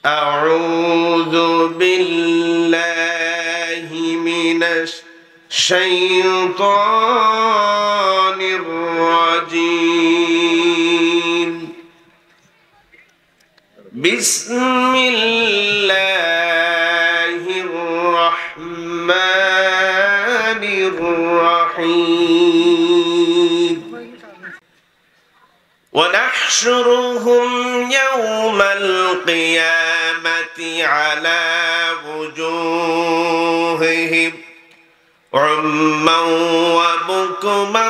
أعوذ بالله من الشيطان الرجيم بسم الله الرحمن الرحيم ونحشرهم يوم القيامة على وجوههم عما وبكما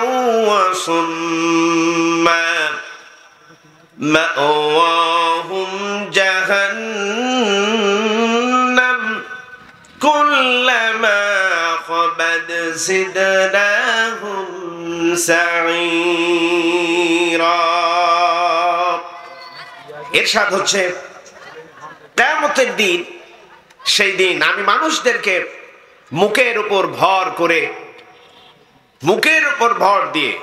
وصما مأواهم جهنم كلما خبت زدناهم سعيرا ইরশাদ হচ্ছে কিয়ামতের দিন, সেই দিন আমি মানুষদেরকে মুখের উপর ভর দিয়ে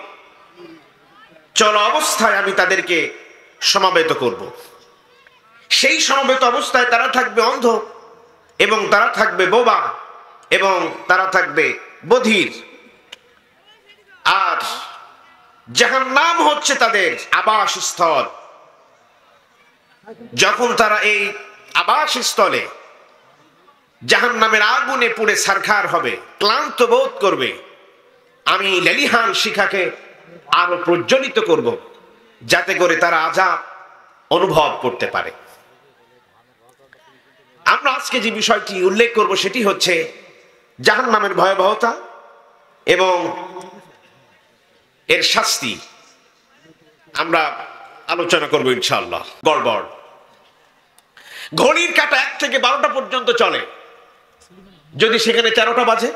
চল অবস্থায় আমি তাদেরকে সমাবেত করব। সেই সমাবেত অবস্থায় তারা থাকবে অন্ধ এবং তারা থাকবে বোবা এবং তারা থাকবে বধির। আর জাহান্নাম হচ্ছে তাদের আবাসস্থল। যখন তারা এই আবাসস্থলে জাহান্নামের আগুনে পুড়ে ছারখার হবে, ক্লান্ত বোধ করবে, আমি লেলিহান শিখাকে আরো প্রজ্বলিত করব যাতে করে তারা আযাব অনুভব করতে পারে। আমরা আজকে যে বিষয়টি উল্লেখ করব সেটি হচ্ছে জাহান্নামের ভয়াবহতা এবং এর শাস্তি আমরা আলোচনা করব ইনশাআল্লাহ। গড়বড় ঘড়ির কাঁটা 1 থেকে 12টা পর্যন্ত চলে। যদি সেখানে 13টা বাজে,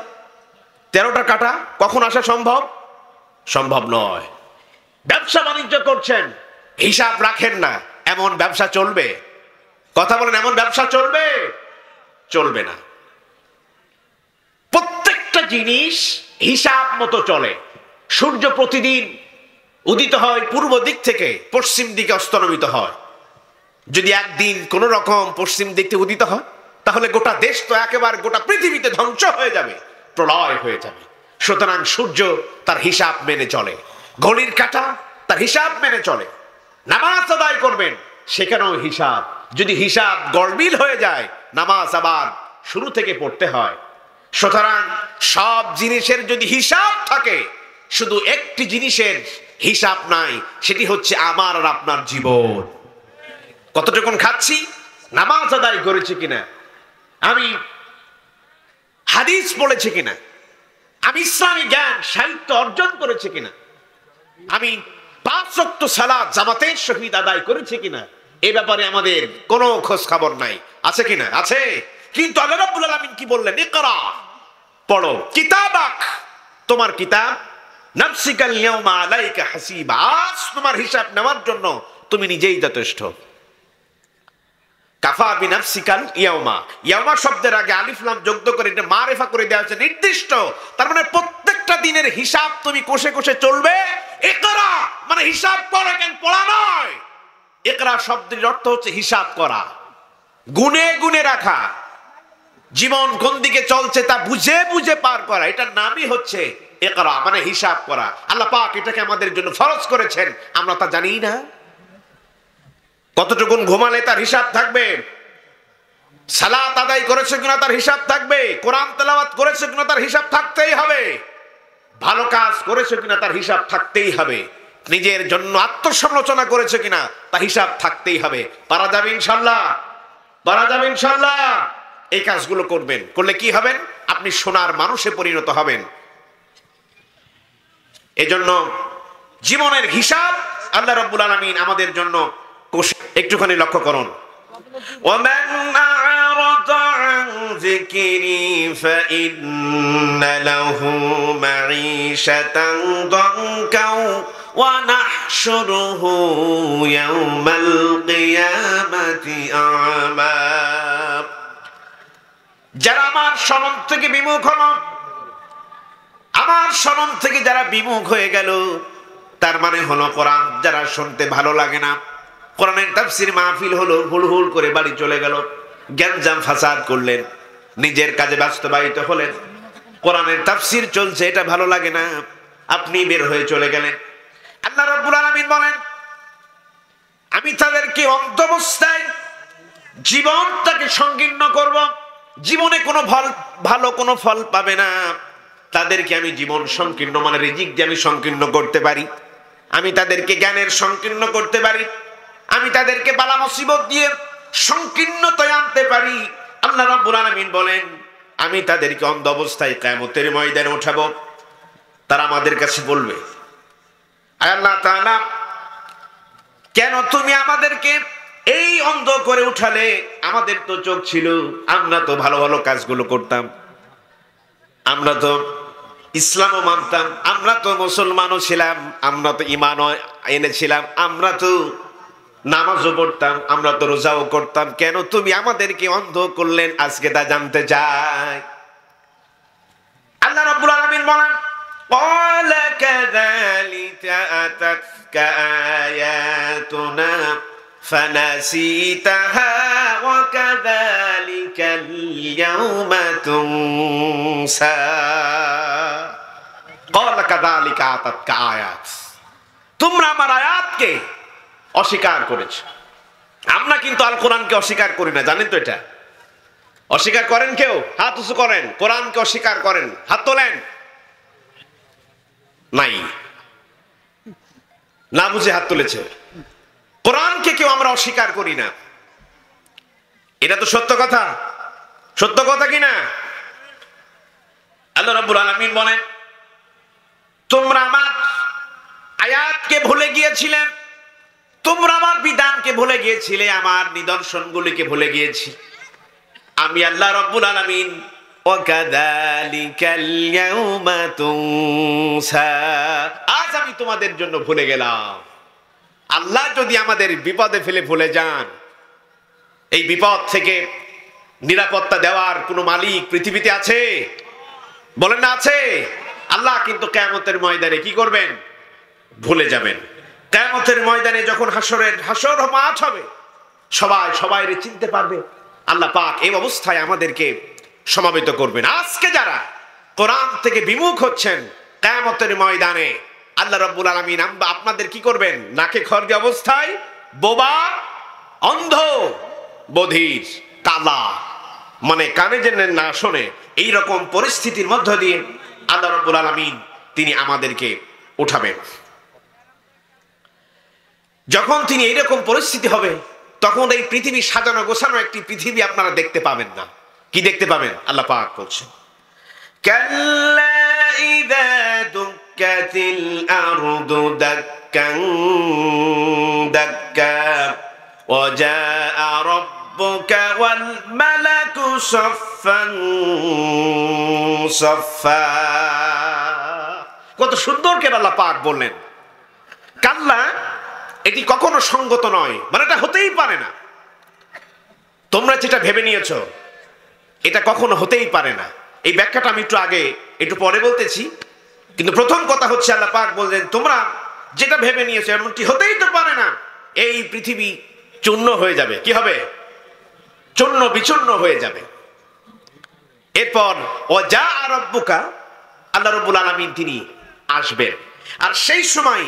13টা কাঁটা কখন আসা সম্ভব? সম্ভব নয়। ব্যবসা বাণিজ্য করছেন, হিসাব রাখেন না, এমন ব্যবসা চলবে? কথা বলেন, এমন ব্যবসা চলবে? চলবে না। প্রত্যেকটা জিনিস হিসাব মতো চলে। সূর্য প্রতিদিন উদিত হয় পূর্ব দিক থেকে, পশ্চিম দিকে অস্তমিত হয়। যদি একদিন কোন রকম পশ্চিম দিক থেকে উদিত হয় তাহলে গোটা দেশ তো একেবারে গোটা পৃথিবীতে ধ্বংস হয়ে যাবে, প্রলয় হয়ে যাবে। সুতরাং সূর্য তার হিসাব মেনে চলে, ঘড়ির কাঁটা তার হিসাব মেনে চলে। নামাজ আদায় করবেন, সেখানেও হিসাব। যদি হিসাব গড়বিল হয়ে যায়, নামাজ আবার শুরু থেকে পড়তে হয়। সুতরাং সব জিনিসের যদি হিসাব থাকে, শুধু একটি জিনিসের হিসাব নাই, সেটি হচ্ছে আমার আর আপনার জীবন। কতটুকুন খাচ্ছি, নামাজ আদায় করেছি কিনা, আমি হাদিস পড়েছি কিনা, আমি ইসলামী জ্ঞান সাহিত্য অর্জন করেছি কিনা, আমি 5 ওয়াক্ত সালাত জামাতের সহিত আদায় করেছি কিনা, এই ব্যাপারে আমাদের কোনো খোঁজ খবর নাই। আছে কিনা? আছে। কিন্তু আল্লাহ রাব্বুল আলামিন কি বললেন? ইকরা, পড়ো, কিতাবাক, তোমার কিতাব, নাফসিকাল ইয়াউমা আলাইকা হাসিবা, আজ তোমার হিসাব নেওয়ার জন্য তুমি নিজেই যথেষ্ট। কাফা বিনাফসিকাল ইয়াউমা, ইয়াউমা শব্দের আগে আলিফ লাম যুক্ত করে এটা মারিফা করে দেওয়া হয়েছে, নির্দিষ্ট। তার মানে প্রত্যেকটা দিনের হিসাব তুমি কোষে কোষে চলবে। ইকরা মানে হিসাব করা, কেন পড়া নয়। ইকরা শব্দের অর্থ হচ্ছে হিসাব করা, গুনে গুনে রাখা, জীবন কোন দিকে চলছে তা বুঝে বুঝে পার করা। এটার নামই হচ্ছে ইকরা, মানে হিসাব করা। আল্লাহ পাক এটাকে আমাদের জন্য ফরজ করেছেন, আমরা তা জানি না। কতটুকুন ঘুমালে তার হিসাব থাকবে, সালাত আদায় করেছে কিনা তার হিসাব থাকবে, কোরআন তেলাওয়াত করেছে কিনা তার হিসাব থাকতেই হবে, ভালো কাজ করেছে কিনা তার হিসাব থাকতেই হবে, নিজের জন্য আত্মসমালোচনা করেছে কিনা তার হিসাব থাকতেই হবে। পারা যাবে ইনশাআল্লাহ, পারা যাবে ইনশাআল্লাহ। এই কাজগুলো করবেন, করলে কি হবেন? আপনি সোনার মানুষে পরিণত হবেন। এজন্য জীবনের হিসাব আল্লাহ রাব্বুল আলামিন আমাদের জন্য একটুখানি লক্ষ্য করুন। وَمَنْ أَعْرَضَ عَنْ ذِكْرِي فَإِنَّ لَهُ مَعِيشَةً ضَنكًا وَنَحْشُرُهُ يَوْمَ الْقِيَامَةِ أَعْمَى। যারা আমার শরণ থেকে বিমুখ হলো, আমার শরণ থেকে যারা বিমুখ হয়ে গেল, তার মানে হলো কোরআন যারা শুনতে ভালো লাগে না, কোরআনের তাফসীর মাহফিল হলো, হুড়হুড় করে বাড়ি চলে গেল, গ্যাঞ্জাম ফাসাদ করলেন, নিজের কাজে বাস্তবায়িত হলেন। কোরআনের তাফসীর চলছে, এটা ভালো লাগে না, আপনি বের হয়ে চলে গেলেন। আল্লাহ রাব্বুল আলামিন বলেন, আমি তাদেরকে অন্তঃবস্থায় জীবনটাকে সংকীর্ণ করব, জীবনে কোনো ভালো কোনো ফল পাবে না। তাদেরকে আমি জীবন সংকীর্ণ মানে রিজিক দিয়ে আমি সংকীর্ণ করতে পারি, আমি তাদেরকে জ্ঞানের সংকীর্ণ করতে পারি, আমি তাদেরকে বালা মুসিবত দিয়ে সংকীর্ণতায় আনতে পারি। আল্লাহ রাব্বুল আলামিন বলেন, আমি তাদেরকে অন্ধ অবস্থায় কিয়ামতের ময়দানে উঠাবো। তারা আমাদের কাছে বলবে, আল্লাহ তাআলা, কেন তুমি আমাদেরকে এই অন্ধ করে উঠালে? আমাদের তো চোখ ছিল, আমরা তো ভালো ভালো কাজগুলো করতাম, আমরা তো ইসলামও মানতাম, আমরা তো মুসলমানও ছিলাম, আমরা তো ঈমানও এনেছিলাম, আমরা তো নামাজও পড়তাম, আমরা তো রোজাও করতাম, কেন তুমি আমাদেরকে অন্ধ করলেন? আজকে তা জানতে চাই। আল্লাহ রাব্বুল আলামিন বলেন, قال كذلك أتتك آياتنا فنسيتها وكذلك اليوم تنسى قال كذلك أتتك آيات, তোমরা আমার আয়াতকে অস্বীকার করেছো। আমরা কিন্তু আল কোরআনকে অস্বীকার করি না, জানেন তো? এটা অস্বীকার করেন কেউ? হাত উঁচু করেন। কোরআনকে অস্বীকার করেন, হাত তোলেন। নাই, না বুঝে হাত তুলেছে। কোরআনকে কেউ আমরা অস্বীকার করি না, এটা তো সত্য কথা। সত্য কথা কি না? আল্লাহ রাব্বুল আলামিন বলেন, তোমরা আমার আয়াতকে ভুলে গিয়েছিলে, তোমরা আমার বিধানকে ভুলে গিয়েছিলে, আমার নিদর্শনগুলিকে ভুলে গিয়েছি। আমি আল্লাহ রাব্বুল আলামিন ওয়াকাযালিকাল ইয়াউমা তুনসা, আজ আমি তোমাদের জন্য ভুলে গেলাম। আল্লাহ যদি আমাদের বিপদে ফেলে ভুলে যান, এই বিপদ থেকে নিরাপত্তা দেওয়ার কোন মালিক পৃথিবীতে আছে? বলেন না আছে? আল্লাহ কিন্তু কিয়ামতের ময়দানে কি করবেন? ভুলে যাবেন। কিয়ামতের ময়দানে যখন হাসর মাঠ হবে, সবাই সবাইরে চিনতে পারবে। আল্লাহ পাক এই অবস্থায় আমাদেরকে সমাবেত করবেন। আজকে যারা কোরআন থেকে বিমুখ হচ্ছেন, কিয়ামতের ময়দানে আল্লাহ রাব্বুল আলামিন আপনাদের কি করবেন? নাকে খড়গে অবস্থায়, বোবা, অন্ধ, বধির, কালা, মানে কানে যেন না শোনে, এই রকম পরিস্থিতির মধ্য দিয়ে আল্লাহ রাব্বুল আলামিন তিনি আমাদেরকে উঠাবেন। যখন তিনি এইরকম পরিস্থিতি হবে, তখন এই পৃথিবী সাজানো গোছানো একটি পৃথিবী আপনারা দেখতে পাবেন না। কি দেখতে পাবেন? আল্লাহ পাক বলছেন, কাল্লা ইযা দুক্কাতিল আরদু দাক্কান দাক্কা ওয়া জাআ রাব্বুকা ওয়াল মালাকু সাফফান সাফফা। কত সুন্দর করে আল্লাহ পাক বললেন, কাল্লা, এটি কখনো সঙ্গত নয়, মানে এটা হতেই পারে না। তোমরা যেটা ভেবে নিয়েছো এটা কখনো হতেই পারে না। এই ব্যাখ্যাটা আমি একটু পরে বলতেছি, কিন্তু প্রথম কথা হচ্ছে আল্লাহ পাক বললেন, তোমরা যেটা ভেবে নিয়েছো এমনটি হতেই তো পারে না। এই পৃথিবী চূর্ণ হয়ে যাবে। কি হবে? চূর্ণ বিচূর্ণ হয়ে যাবে। এরপর ওয়াজা রাব্বুকা, আল্লাহ রাব্বুল আলামিন তিনি আসবেন, আর সেই সময়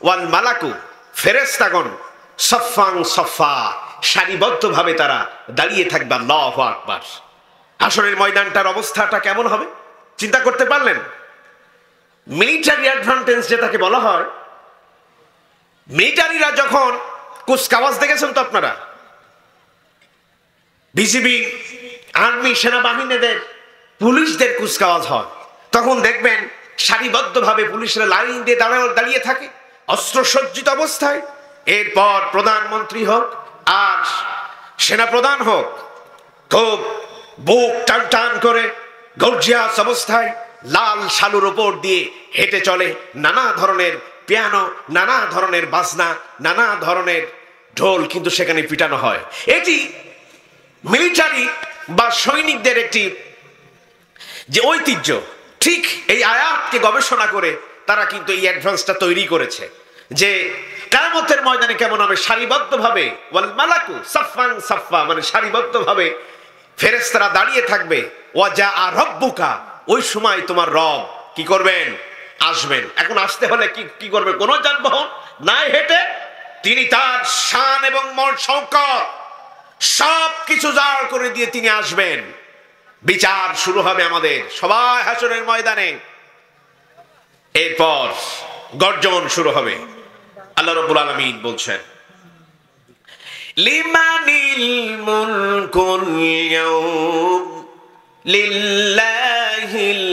ওয়াল মালাকু, ফেরেশতাগণ, সাফফান সাফফা, সারিবদ্ধভাবে তারা দাঁড়িয়ে থাকবে। আল্লাহু আকবার। হাসরের ময়দানটার অবস্থাটা কেমন হবে চিন্তা করতে পারলেন? মিলিটারি অ্যাডভান্টেজ যেটাকে বলা হয়, মিলিটারিরা যখন কুচকাওয়াজ দেখেছেন তো আপনারা, বিজিবি, আর্মি, সেনাবাহিনীদের, পুলিশদের কুচকাওয়াজ হয়, তখন দেখবেন সারিবদ্ধভাবে পুলিশরা লাইন দিয়ে দাঁড়িয়ে থাকে অস্ত্রসজ্জিত অবস্থায়। এরপর প্রধানমন্ত্রী হোক আর সেনাপ্রধান হোক, খুব বুক টান টান করে গর্জিয়াস অবস্থায় লাল শালুর উপর দিয়ে হেঁটে চলে। নানা ধরনের পিয়ানো, নানা ধরনের বাজনা, নানা ধরনের ঢোল কিন্তু সেখানে পিটানো হয়। এটি মিলিটারি বা সৈনিকদের একটি যে ঐতিহ্য, ঠিক এই আয়াতকে গবেষণা করে তারা কিন্তু এই অ্যাডভান্সটা তৈরি করেছে যে কিয়ামতের ময়দানে কেমন হবে? সারিবদ্ধভাবে, ওয়াল মালাকু সাফফান সাফফা, মানে সারিবদ্ধভাবে ফেরেশতারা দাঁড়িয়ে থাকবে। ওয়াজা রাব্বুকা, ওই সময় তোমার রব কি করবেন? আসবেন। এখন আসতে হলে কি করবে? কোন যানবাহন নাই, হেঁটে তিনি তার শান এবং শওকত সব কিছু জার করে দিয়ে তিনি আসবেন। বিচার শুরু হবে আমাদের সবাই হাসরের ময়দানে। এরপর গর্জন শুরু হবে। আল্লাহ রাব্বুল আলামিন বলছেন, লিমানিল মুলকুল ইয়াউম লিল্লাহিল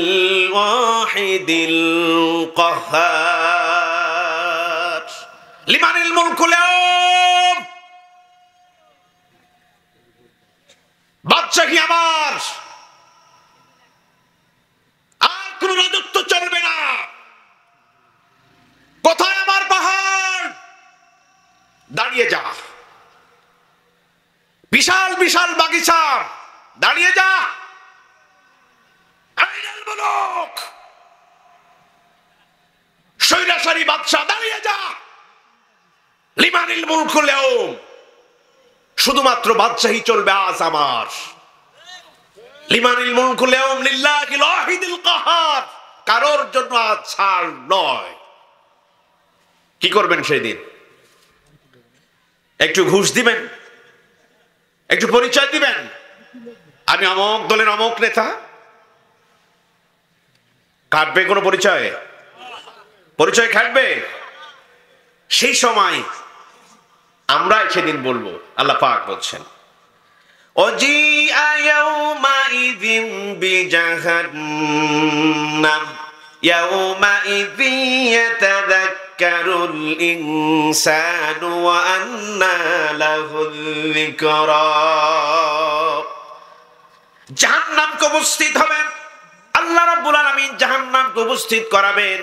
ওয়াহিদিল কাহ্হার। লিমানিল মুলকুল ইয়াউম, বাদশাহী আমার, আর কোন রাজত্ব চলবে না। কোথায় আমার পাহাড়? দাঁড়িয়ে যা। বিশাল বিশাল বাগিচা, দাঁড়িয়ে যা। আইনাল মুলুক, স্বৈরাচারী বাদশা, দাঁড়িয়ে যা। লিমানিল মুলকুল ইয়াউম, শুধুমাত্র বাদশাহী চলবে আজ আমার। লিমানিল মুলকুল ইয়াউম লিল্লাহিল ওয়াহিদিল কাহ্হার, কারোর জন্য আজ ছাড় নয়। কি করবেন সেই দিন? একটু ঘুষ দিবেন, একটু পরিচয় দিবেন, আমি অমুক দলের অমুক নেতা। কাটবে কোনো পরিচয়? পরিচয় খাটবে? সেই সময় আমরা সেদিন বলবো, আল্লাহ পাক বলছেন, ওয়াজিআ ইয়াউমাইযিন বিজাহান্নাম ইয়াউমাইযিন ইয়াতাযাক্কারুল ইনসানু ওয়া আন্না লাহুল যিকরা। জাহান্নামকে উপস্থিত হবেন, আল্লাহ রাব্বুল আলামিন জাহান্নামকে উপস্থিত করাবেন।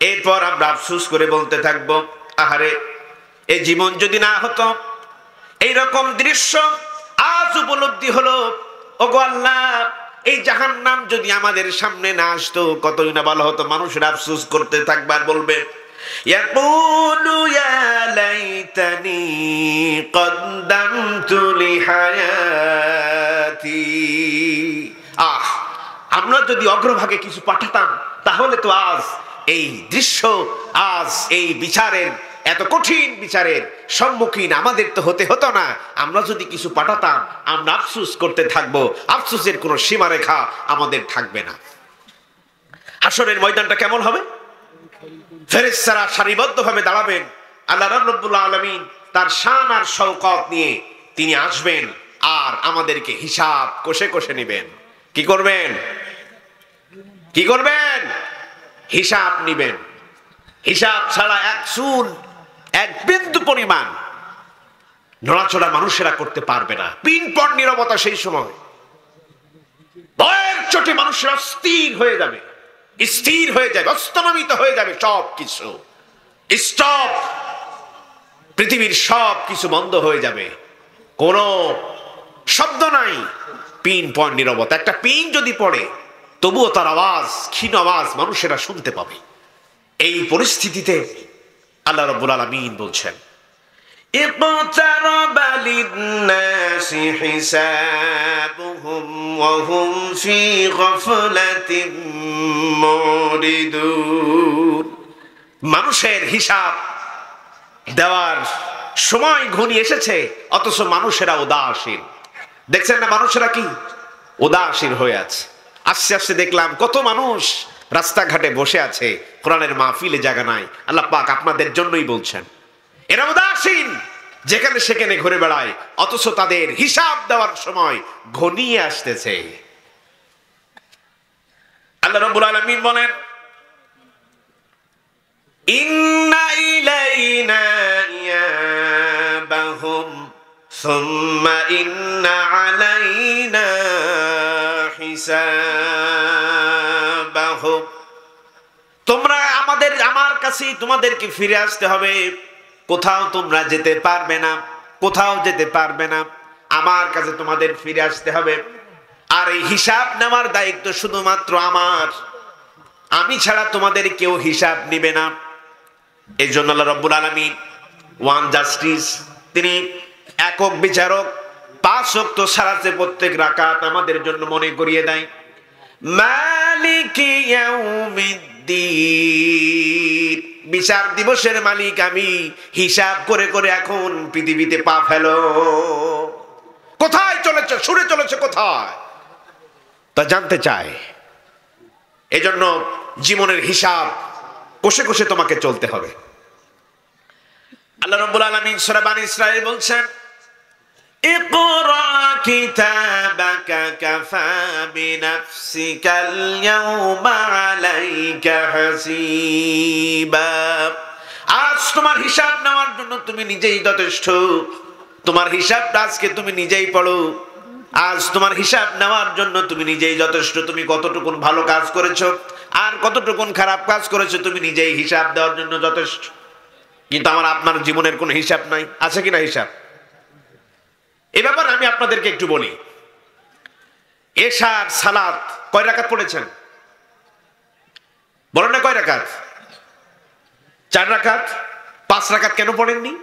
এরপর আমরা আফসোস করে বলতে থাকবো, আহারে, এই জীবন যদি না হতো, এইরকম দৃশ্য আজ উপলব্ধি হলো। ওগো আল্লাহ, এই জাহান্নাম যদি আমাদের সামনে না আসতো কতই না ভালো হতো। মানুষের আফসোস করতে থাকবে আর বলবে, ইয়াকুলু ইয়া লাইতানি কদ্দামতু লিহায়াতি। আমরা যদি অগ্রভাগে কিছু পাঠাতাম তাহলে তো আজ এই দৃশ্য, আজ এই বিচারের, এত কঠিন বিচারের সম্মুখীন আমাদের তো হতে হতো না। আমরা যদি কিছু পাঠাতাম, আমরা আফসোস করতে থাকবো, আফসোসের কোনো সীমারেখা আমাদের থাকবে না। হাসরের ময়দানটা কেমন হবে? ফেরেশতারা সারিবদ্ধভাবে দাঁড়াবেন। আল্লাহ রাব্বুল আলামিন তার শান আর শওকত নিয়ে তিনি আসবেন আর আমাদেরকে হিসাব কষে কষে নেবেন। কি করবেন? কি করবেন? হিসাব নিবেন। হিসাব ছাড়া এক চুল, এক বিন্দু পরিমাণ নড়াচড়া মানুষেরা করতে পারবে না। পিনপণ নীরবতা সেই সময়। ভয়ের চোটে মানুষেরা স্থির হয়ে যাবে, স্থির হয়ে যাবে, অস্তমিত হয়ে যাবে সব কিছু। স্টপ, পৃথিবীর সব কিছু বন্ধ হয়ে যাবে, কোনো শব্দ নাই, পিনপণ নীরবতা। একটা পিন যদি পড়ে তবুও তার আওয়াজ, ক্ষীণ আওয়াজ মানুষেরা শুনতে পাবে। এই পরিস্থিতিতে আল্লাহ রাব্বুল আলামিন বলছেন, ইকতারাবা লিন-নাসি হিসাবুহুম ওয়া হুম ফি গাফলাতিন মুরিদুন। মানুষের হিসাব দেওয়ার সময় ঘনিয়ে এসেছে, অথচ মানুষেরা উদাসীন। দেখছেন না মানুষেরা কি উদাসীন হয়ে আছে? আস্তে আস্তে দেখলাম কত মানুষ রাস্তাঘাটে বসে আছে, কোরআনের মাহফিলে জায়গা নাই। আল্লাহ পাক আপনাদের জন্যই বলছেন, এরা উদাসীন, যেখানে সেখানে ঘুরে বেড়ায়, অথচ তাদের হিসাব দেওয়ার সময় ঘনিয়ে আসতেছে। আল্লাহ রাব্বুল আলামিন বলেন, ইন্না ইলাইনা ইয়াবাহুম সুম্মা ইন্না আলাইনা হিসাবাহুম। তোমরা আমার কাছেই তোমাদেরকে ফিরে আসতে হবে। কোথাও তোমরা যেতে পারবে না, কোথাও যেতে পারবে না, আমার কাছে তোমাদের ফিরে আসতে হবে। আর এই হিসাব নেওয়ার দায়িত্ব শুধুমাত্র আমার, আমি ছাড়া তোমাদের কেউ হিসাব নিবে না। এই জন্য আল্লাহ রাব্বুল আলামিন ওয়ান জাস্টিস, তিনি একক বিচারক। 5 ওয়াক্ত সালাতে প্রত্যেক রাকাত আমাদের জন্য মনে করিয়ে দেয়। মালিকি ইয়াউমিদ্দিন, বিচার দিবসের মালিক আমি। হিসাব করে করে এখন পৃথিবীতে পা ফেলো। কোথায় চলেছে? সুরে চলেছে কোথায় তা জানতে চায়। এজন্য জীবনের হিসাব কষে কষে তোমাকে চলতে হবে। আল্লাহ রাব্বুল আলামিন সূরা বানী ইসরাঈল বলছেন, ইকরা কিতাবাকা কাফা বিনাফসিকাল ইয়াওমা আলাইকা হাসিবা। আজ তোমার হিসাব নেওয়ার জন্য তুমি নিজেই যথেষ্ট। তোমার হিসাবটা আজকে তুমি নিজেই পড়ো। আজ তোমার হিসাব নেওয়ার জন্য তুমি নিজেই যথেষ্ট। তুমি কতটুকুন ভালো কাজ করেছো আর কতটুকুন খারাপ কাজ করেছো তুমি নিজেই হিসাব দেওয়ার জন্য যথেষ্ট। কিন্তু আমার আপনার জীবনের কোনো হিসাব নাই, আছে কিনা হিসাব? এ ব্যাপারে আমি আপনাদেরকে একটু বলি। এশার সালাত কয় রাকাত পড়েছেন? বলেন না কয় রাকাত? 4 রাকাত। 5 রাকাত কেন পড়েননি?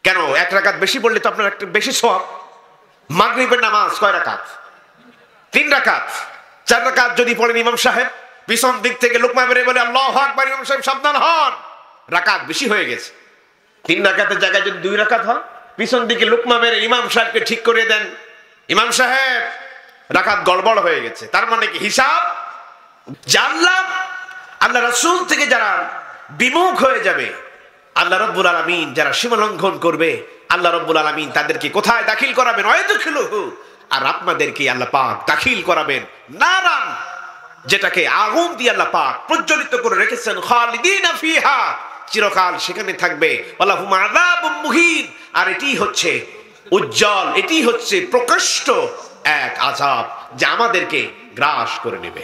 কেন? 1 রাকাত বেশি পড়লে তো আপনার একটা বেশি সওয়াব। মাগরিবের নামাজ কয় রাকাত? 3 রাকাত। 4 রাকাত যদি পড়েন ইমাম সাহেব পিছন দিক থেকে লোকমা বেরিয়ে বলে আল্লাহু আকবার, ইমাম সাহেব সাবধান হন, রাকাত বেশি হয়ে গেছে। 3 রাকাতের জায়গায় যদি 2 রাকাত হয়, পিছন দিকে লোকমা বেরে ইমাম সাহেবকে ঠিক করে দেন, ইমাম সাহেব রাকাত গড়বড় হয়ে গেছে। তার মানে কি হিসাব জানলাম। আল্লাহ রাসূল থেকে যারা বিমুখ হয়ে যাবে, আল্লাহ রাব্বুল আলামিন যারা সীমা লঙ্ঘন করবে, আল্লাহ রাব্বুল আলামিন তাদেরকে কোথায় দাখিল করাবেন? ওয়াইদখিলুহু, আর আপনাদেরকে আল্লাহ পাক দাখিল করাবেন নারান, যেটাকে আগুন দিয়ে আল্লাহ পাক প্রজ্বলিত করে রেখেছেন। খালিদিনা ফিহা, চিরকাল সেখানে থাকবে। ওয়ালাহুম আযাবুম মুহিন, আর এটি হচ্ছে উজ্জ্বল, এটি হচ্ছে প্রকাশ্য এক আযাব যা আমাদেরকে গ্রাস করে নেবে।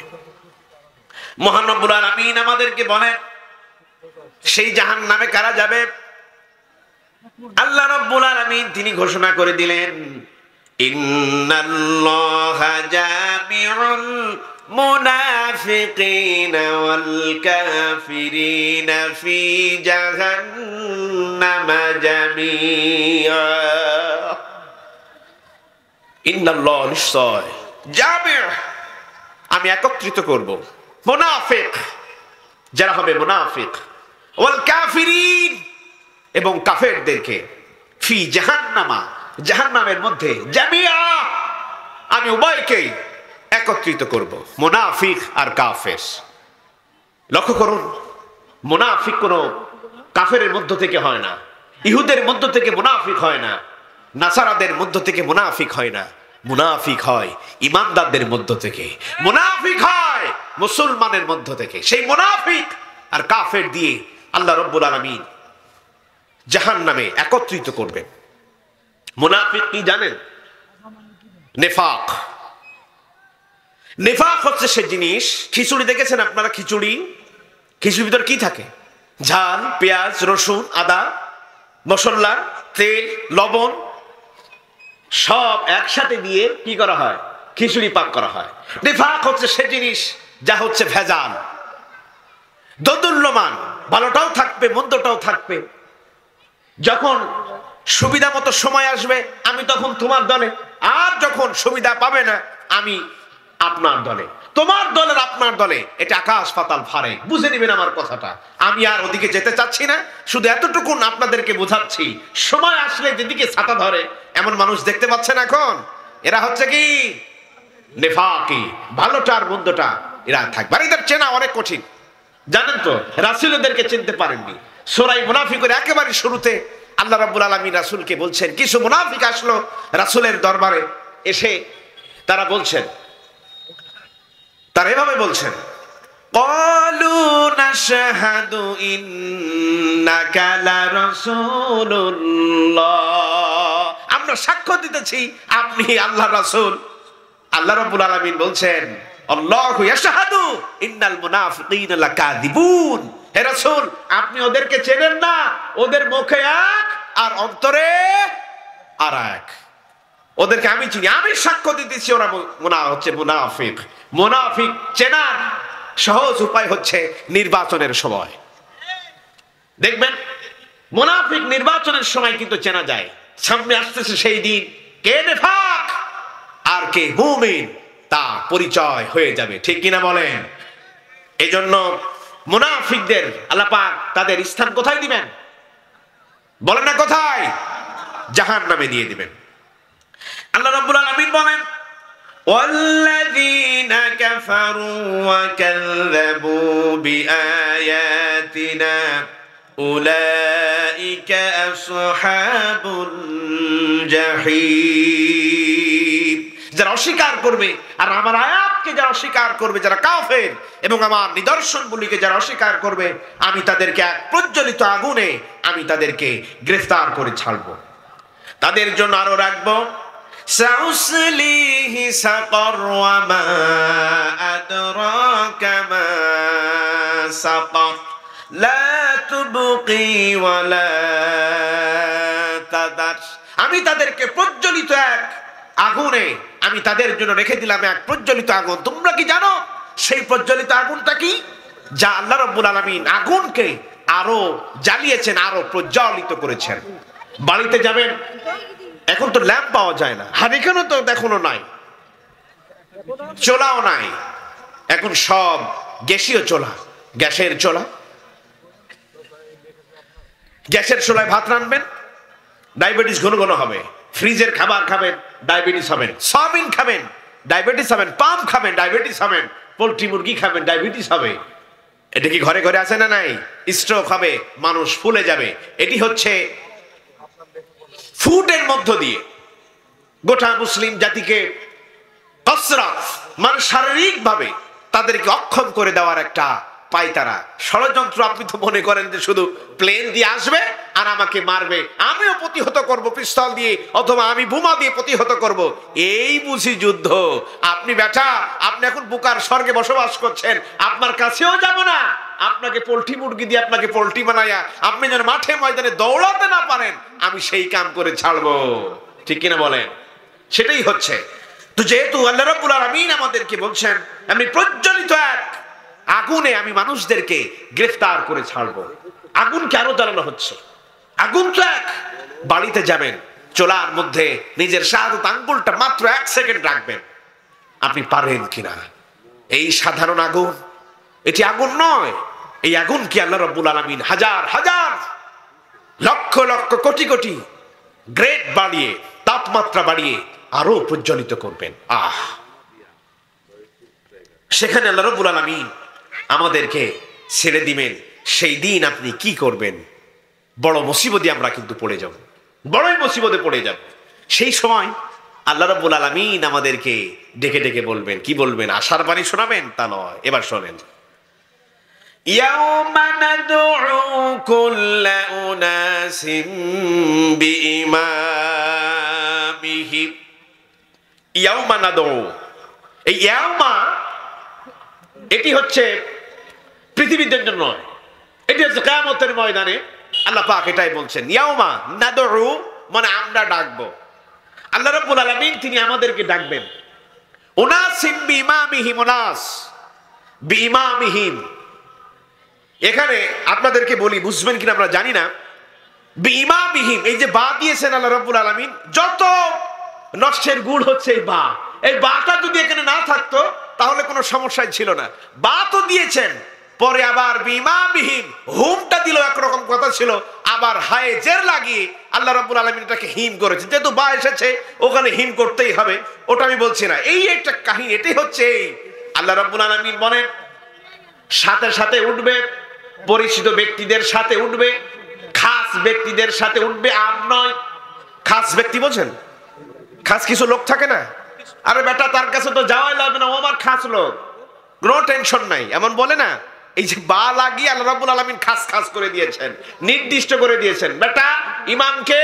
মহান রব্বুল আলামিন আমাদেরকে বলেন সেই জাহান্নামে কারা যাবে? আল্লাহ রাব্বুল আলামিন তিনি ঘোষণা করে দিলেন, ইন্নাল্লাহা জামিউল মুনাফিকিনা ওয়াল কাফিরিনা ফি জাহান্নামা জামিআ। ইন্নাল্লাহ, নিশ্চয়, জামি', আমি একত্রিত করব মুনাফিক যারা হবে মুনাফিক, ওয়াল কাফিরিন, এবং কাফেরদেরকে, ফি জাহান্নামা, জাহান্নামের মধ্যে, জামিআ, আমি উভয়কেই একত্রিত করব, মুনাফিক আর কাফের। লক্ষ্য করুন, মুনাফিক কোন কাফেরের মধ্য থেকে হয় না, ইহুদের মধ্য থেকে মুনাফিক হয় না, নাসারাদের মধ্য থেকে মুনাফিক হয় না। মুনাফিক হয় ইমানদারদের মধ্য থেকে, মুনাফিক হয় মুসলমানের মধ্য থেকে। সেই মুনাফিক আর কাফের দিয়ে আল্লাহ রাব্বুল আলামিন জাহান্নামে একত্রিত করবেন। মুনাফিক কি জানেন? নেফাক। নেফাক হচ্ছে সে জিনিস, খিচুড়ি দেখেছেন আপনারা? খিচুড়ির ভিতর কি থাকে? ঝাল, পেঁয়াজ, রসুন, আদা, মশলা, তেল, লবণ সব একসাথে দিয়ে কি করা হয়? খিচুড়ি পাক করা হয়। নেফাক হচ্ছে সে জিনিস যা হচ্ছে ভেজাল, দোদুল্যমান, ভালোটাও থাকবে মন্দটাও থাকবে। যখন সুবিধা মতো সময় আসবে আমি তখন তোমার দলে, আর যখন সুবিধা পাবে না আমি আপনার দলে। তোমার দলের আপনার দলে, এটা আকাশ পাতাল ফারেক। বুঝে নিবেন আমার কথাটা। আমি আর ওদিকে যেতে চাচ্ছি না, শুধু এতটুকুন আপনাদেরকে বোঝাচ্ছি। সময় আসলে যেদিকে ছাতা ধরে এমন মানুষ দেখতে পাচ্ছেন এখন, এরা হচ্ছে কি নেফাকি, ভালোটা আর মন্দটা এরা থাকবে। আর এদের চেনা অনেক কঠিন, জানেন তো? রাসূলদেরকে চিনতে পারেননি। সূরা মুনাফিকের একেবারে শুরুতে আল্লাহ রাব্বুল আলামিন রাসূলকে বলছেন, কিছু মুনাফিক আসলো রাসূলের দরবারে এসে তারা বলছেন, তারা এভাবে বলছেন, ক্বালু নাশহাদু ইন্নাকা লারাসূলুল্লাহ, আমরা সাক্ষ্য দিতেছি আপনি আল্লাহর রাসূল। আল্লাহ রাব্বুল আলামিন বলছেন, আল্লাহু ইয়াশহাদু ইন্নাল মুনাফিকিনা লাকাযিবুন। হে রাসূল, আপনি ওদেরকে চেনেন না, ওদের মুখে এক আর অন্তরে আর এক। ওদেরকে আমি চিনি, আমি সাক্ষ্য দিতেছি ওরা হচ্ছে মুনাফিক। মুনাফিক চেনার সহজ উপায় হচ্ছে নির্বাচনের সময়। দেখবেন মুনাফিক নির্বাচনের সময় কিন্তু চেনা যায়। সামনে আসতেছে সেই দিন, কে নেফাক আর কে মুমিন তা পরিচয় হয়ে যাবে, ঠিক কিনা বলেন? এজন্য মুনাফিকদের আল্লাহ পাক তাদের স্থান কোথায় দিবেন বলেন না? কোথায়? জাহান্নামে দিয়ে দিবেন। আল্লাহ রাব্বুল আলামিন বলেন, والذين كفروا وكذبوا بآياتنا أولئك أصحاب الجحيم। যারা অস্বীকার করবে আর আমার আয়াতকে যারা অস্বীকার করবে, যারা কাফের, এবং আমার নিদর্শনগুলিকে যারা অস্বীকার করবে, আমি তাদেরকে এক প্রজ্বলিত আগুনে আমি তাদেরকে গ্রেফতার করে ছাড়বো। তাদের জন্য আরো রাখবো, সাউসলিহি সাকর ওয়া মা আদরাকা মা সাকর লা তুবকি ওয়া লা তাদার। আমি তাদেরকে প্রজ্বলিত এক আগুনে আমি তাদের জন্য রেখে দিলাম এক প্রজ্বলিত আগুন। তোমরা কি জানো সেই প্রজ্বলিত আগুনটা কি? যা আল্লাহ রাব্বুল আলামিন আগুনকে আরো জ্বালিয়েছেন, আরো প্রজ্বলিত করেছেন। বাড়িতে যাবেন, এখন তো ল্যাম্প পাওয়া যায় না, হানিকেনও তো এখনো নাই, চোলাও নাই, এখন সব গ্যাসীয় চোলা, গ্যাসের চোলা। গ্যাসের চোলায় ভাত রান্নবেন, ডায়াবেটিস ঘন ঘন হবে। ফ্রিজের খাবার খাবেন, ডায়াবেটিস হবেন। সয়াবিন খাবেন, ডায়াবেটিস হবেন। পাম খাবেন, ডায়াবেটিস হবেন। পোল্ট্রি মুরগি খাবেন, ডায়াবেটিস হবে। এটা কি ঘরে ঘরে আছে না নাই? স্ট্রোক হবে, মানুষ ফুলে যাবে। এটি হচ্ছে ফুডের মধ্য দিয়ে গোটা মুসলিম জাতিকে কসরত, মানে শারীরিক ভাবে তাদেরকে অক্ষম করে দেওয়ার একটা পায়তারা ষড়যন্ত্র। আপনি তো মনে করেন যে শুধু প্লেন দিয়ে আসবে আর আমাকে মারবে, আমিও প্রতিহত করব পিস্তল দিয়ে, অথবা আমি বোমা দিয়ে প্রতিহত করব, এই বুঝি যুদ্ধ। আপনি বেটা, আপনি এখন বুকার স্বর্গে বসবাস করছেন, আপনার কাছেও যাব না। আপনাকে পোল্ট্রি মুরগি দিয়ে আপনাকে পোল্ট্রি বানায়া আপনি যেন মাঠে ময়দানে দৌড়াতে না পারেন, আমি সেই কাম করে ছাড়বো, ঠিক কিনা বলেন? সেটাই হচ্ছে। তো যেহেতু আল্লাহ রাব্বুল আলামিন আমাদেরকে বলছেন আমি প্রজ্বলিত এক আগুনে আমি মানুষদেরকে গ্রেফতার করে ছাড়বো, আগুনকে আরো জ্বালানো হচ্ছে। আগুন তো এক। বাড়িতে যাবেন, চোলার মধ্যে নিজের শাহাদাত আঙ্গুলটা মাত্র 1 সেকেন্ড রাখবেন, আপনি পারেন কিনা? এই সাধারণ আগুন, এটি আগুন নয়। এই আগুন কি আল্লাহ রাব্বুল আলামিন হাজার হাজার লক্ষ লক্ষ কোটি কোটি গ্রেড বাড়িয়ে, তাপমাত্রা বাড়িয়ে আরো প্রজ্বলিত করবেন। সেখানে আল্লাহ রাব্বুল আলামিন আমাদেরকে ছেড়ে দিবেন। সেই দিন আপনি কি করবেন? বড় মুসিবতে আমরা কিন্তু পড়ে যাব, বড়ই মুসিবতে পড়ে যাব। সেই সময় আল্লাহ রাব্বুল আলামিন আমাদেরকে ডেকে ডেকে বলবেন। কি বলবেন? আশার বাণী শোনাবেন তা নয়। এবার শোনেন, ইয়াউমা নাদউ কুল্লা উনাসিম বিইমামিহিম। ইয়াউমা নাদউ, এই ইয়াউমা এটি হচ্ছে পৃথিবীর জন্য নয়, এটি হচ্ছে কিয়ামতের ময়দানে আল্লাহ পাক এটাই বলছেন। ইয়াউমা নাদউ মানে আমরা ডাকবো। আল্লাহ রাব্বুল আলামিন তিনি আমাদেরকে ডাকবেন। উনাসিম বিইমামিহিম, উনাস বিইমামিহিম। এখানে আপনাদেরকে বলি, বুঝবেন কিনা আমরা জানি না। বিইমামিহিম, এই যে বা দিয়েছেন আল্লাহ রাব্বুল আলামিন, যত নষ্টের গুড় হচ্ছে এই বা। এই বাটা যদি এখানে না থাকতো তাহলে কোনো সমস্যাই ছিল না। বা তো দিয়েছেন, পরে আবার বিইমামিহিম হুমটা দিল, একরকম কথা ছিল, আবার হায়ে জের লাগিয়ে আল্লাহ রাব্বুল আলামিন এটাকে হিম করেছেন। যেহেতু বা এসেছে ওখানে হিম করতেই হবে, ওটা আমি বলছি না। এই একটা কাহিনী, এটাই হচ্ছে আল্লাহ রাব্বুল আলামিন বলেন সাথে সাথে উঠবে, পরিচিত ব্যক্তিদের সাথে উঠবে, খাস ব্যক্তিদের সাথে উঠবে। আম নয়, খাস ব্যক্তি বোঝেন? খাস কিছু লোক থাকে না, আরে বেটা তার কাছে তো যাওয়াই লাগবে না, ও আমার খাস লোক, কোনো টেনশন নাই, এমন বলে না। এই যে বা লাগিয়ে আল্লাহ রাব্বুল আলামিন খাস খাস করে দিয়েছেন, নির্দিষ্ট করে দিয়েছেন। বেটা ইমামকে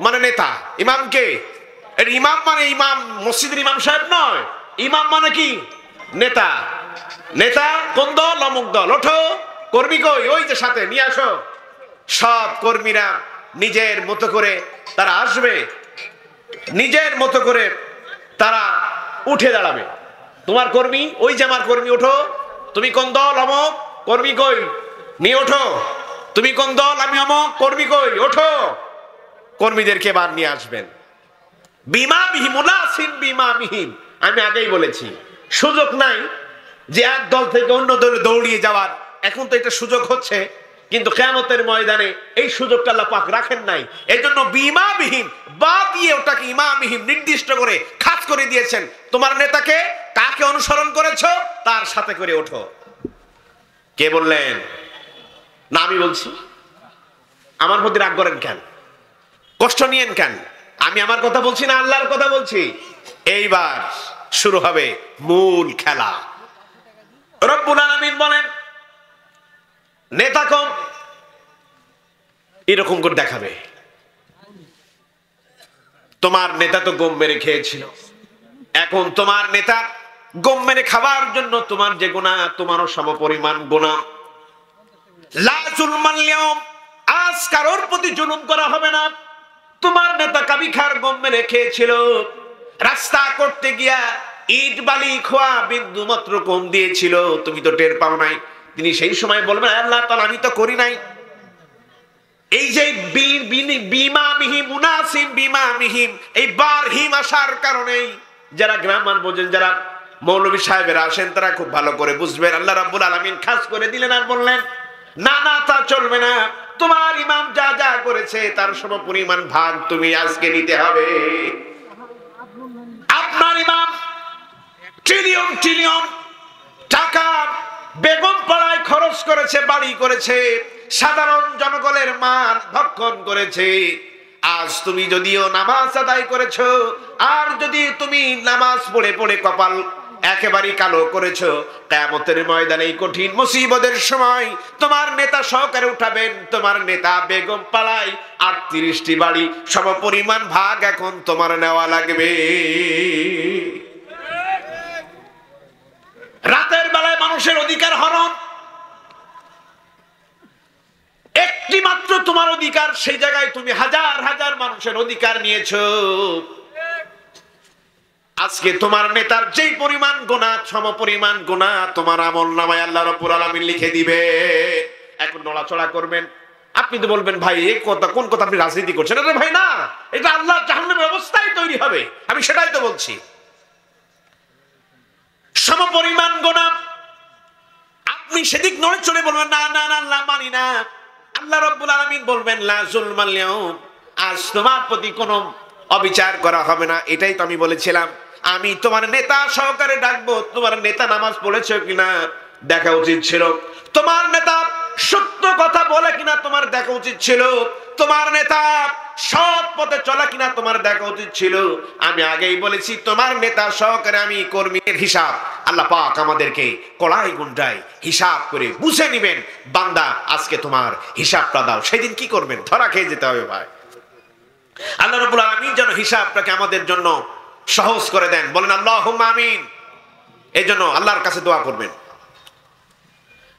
মানে নেতা, ইমামকে, এর ইমাম মানে ইমাম মসজিদের ইমাম সাহেব নয়, ইমাম মানে কি? নেতা। নেতা কোন দল? অমুক দল। ওঠো, কর্মী কই? ওই যে সাথে নিয়ে আসো। সব কর্মীরা নিজের মতো করে তারা আসবে, নিজের মতো করে তারা উঠে দাঁড়াবে। তোমার কর্মী, ওই যে আমার কর্মী, ওঠো। তুমি কোন দল? অমুক। কর্মী কই? নিয়ে ওঠো। তুমি কোন দল, আমি অমক, কর্মী কই, ওঠো। কর্মীদেরকে বার নিয়ে আসবেন। বিমামিহিম মুনাসিন বিমামিহিম, আমি আগেই বলেছি সুযোগ নাই যে এক দল থেকে অন্য দলে দৌড়িয়ে যাওয়ার। এখন তো এটা সুযোগ হচ্ছে, কিন্তু কিয়ামতের ময়দানে এই সুযোগটা আল্লাহ পাক রাখেন নাই। এজন্য বিমামিহিম বা দিয়ে ওটাকে ইমামিহিম নির্দিষ্ট করে খাস করে দিয়েছেন। তোমার নেতাকে কাকে অনুসরণ করেছো তার সাথে করে ওঠো। কে বললেন? না আমি বলছি। আমার প্রতি রাগ করেন কেন, কষ্ট নিয়েন কেন? আমি আমার কথা বলছি না, আল্লাহর কথা বলছি। এইবার শুরু হবে মূল খেলা। রব্বুল আলামিন বলেন নেতা কম এরকম করে দেখাবে। তোমার নেতা তো গম মেরে খেয়েছিল, এখন তোমার নেতা গম মেরে খাওয়ার জন্য তোমার যে গুনাহ, তোমারও সমপরিমাণ গুনাহ। লা যুলমাল ইয়াউম, আজ কারোর প্রতি জুলুম করা হবে না। তোমার নেতা কাবি খার গম মেরে খেয়েছিল, রাস্তা করতে গিয়া ইট বালি খোয়া বিন্দু মাত্র কম দিয়েছিল, তুমি তো টের পাও নাই। তিনি সেই সময় বলবেন আল্লাহ তাআলা আমি তো করি নাই। এই যে বিমামিহিম মুনাসিম বিমামিহিম, এই বারহিম আসার কারণেই যারা গ্রামার বোঝেন, যারা মৌলভী সাহেবেরা আসেন, তারা খুব ভালো করে বুঝবেন। আল্লাহ রাব্বুল আলামিন খাস করে দিলেন আর বললেন না না তা চলবে না। তোমার ইমাম যা যা করেছে তার সমপরিমাণ ভাগ তুমি আজকে নিতে হবে। আপনার ইমাম ট্রিলিয়ন ট্রিলিয়ন টাকা বেগম পাড়ায় খরচ করেছে, বাড়ি করেছে, সাধারণ জনগণের মাল ভক্ষণ করেছে। আজ তুমি যদিও নামাজ আদায় করেছো, আর যদি তুমি নামাজ পড়ে পড়ে কপাল একেবারে কালো করেছো, কিয়ামতের ময়দানে এই কঠিন মুসিবতের সময় তোমার নেতা সহকারে উঠাবেন। তোমার নেতা বেগম পাড়ায় 38টি বাড়ি, সমপরিমাণ ভাগ এখন তোমার নেওয়া লাগবে। রাতের বেলায় মানুষের অধিকার হরণ, একটি মাত্র তোমার অধিকার, সেই জায়গায় তুমি হাজার হাজার মানুষের অধিকার নিয়েছো। আজকে তোমার নেতার যেই পরিমাণ গুনাহ, সমপরিমাণ গুনাহ তোমার আমলনামায় আল্লাহ রাব্বুল আলামিন লিখে দিবে। এখন নড়াচড়া করবেন। আপনি তো বলবেন ভাই এই কথা, কোন কথা আপনি রাজনীতি করছেন? আরে ভাই না, এটা আল্লাহ জাহান্নামের অবস্থায় তৈরি হবে। আমি সেটাই তো বলছি। সমপরিমাণ গুনাহ, আপনি সেদিক নড়ে চড়ে বলবেন না না না আল্লাহ মানি না। আল্লাহ রাব্বুল আলামিন বলবেন লা যুলমাল ইয়াউম, আজ তোমার প্রতি কোনো অবিচার করা হবে না। এটাই তো আমি বলেছিলাম। আমি তোমার নেতা সহকারে ডাকবো, তোমার নেতা নামাজ পড়েছে কিনা দেখা উচিত ছিল। তোমার নেতা সত্য কথা বলে কিনা তোমার দেখা উচিত ছিল। তোমার নেতা সৎ পথে চলা কিনা তোমার দেখা উচিত ছিল। আমি আগেই বলেছি তোমার নেতা সহকারে আমি কর্মীর হিসাব আল্লাহ পাক আমাদেরকে কলাই গুন্ডায় হিসাব করে বুঝে নিবেন। বান্দা আজকে তোমার হিসাবটা দাও, সেদিন কি করবেন? ধরা খেয়ে যেতে হবে ভাই। আল্লাহ রাব্বুল আলামিন যেন হিসাবটাকে আমাদের জন্য সহজ করে দেন। বলেন আল্লাহুম্মা আমিন। এই জন্য আল্লাহর কাছে দোয়া করবেন,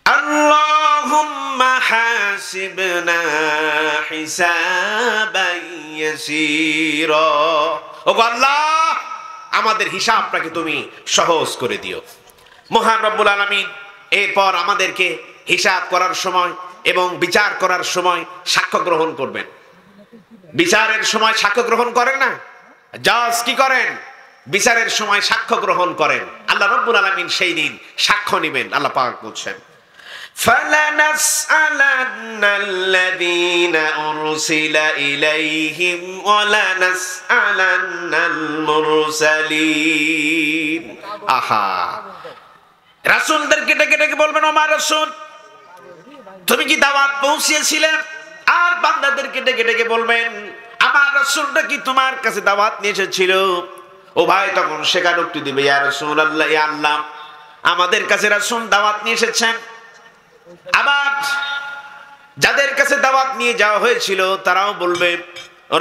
আল্লাহুম্মা হাসিবনা হিসাবান ইয়াসীরা। ওগো আল্লাহ, আমাদের হিসাবটাকে তুমি সহজ করে দিও। মহান রব্বুল আলামিন এরপর আমাদেরকে হিসাব করার সময় এবং বিচার করার সময় সাক্ষ্য গ্রহণ করবেন। বিচারের সময় সাক্ষ্য গ্রহণ করেন না? জাজ কি করেন? বিচারের সময় সাক্ষ্য গ্রহণ করেন। আল্লাহ রাব্বুল আলামিন সেই দিন সাক্ষ্য নেবেন। আল্লাহ পাক বলছেন ফালানাসআলান্নাল্লাযীনা উরসিলা ইলাইহিম ওয়ালানাসআলান্নাল মুরসালিন। আহা, রাসূলদেরকে ডেকে ডেকে বলবেন ও মা রাসূল তুমি কি দাওয়াত পৌঁছিয়েছিলে? আর বান্দাদেরকে ডেকে ডেকে বলবেন আমার রাসূলটা কি তোমার কাছে দাওয়াত নিয়ে এসেছিল? ও ভাই তখন স্বীকারোক্তি দিবে ইয়া রাসূলুল্লাহ, ইয়া আল্লাহ আমাদের কাছে রাসূল দাওয়াত নিয়ে এসেছেন। আবার যাদের কাছে দাওয়াত নিয়ে যাওয়া হয়েছিল তারাও বলবে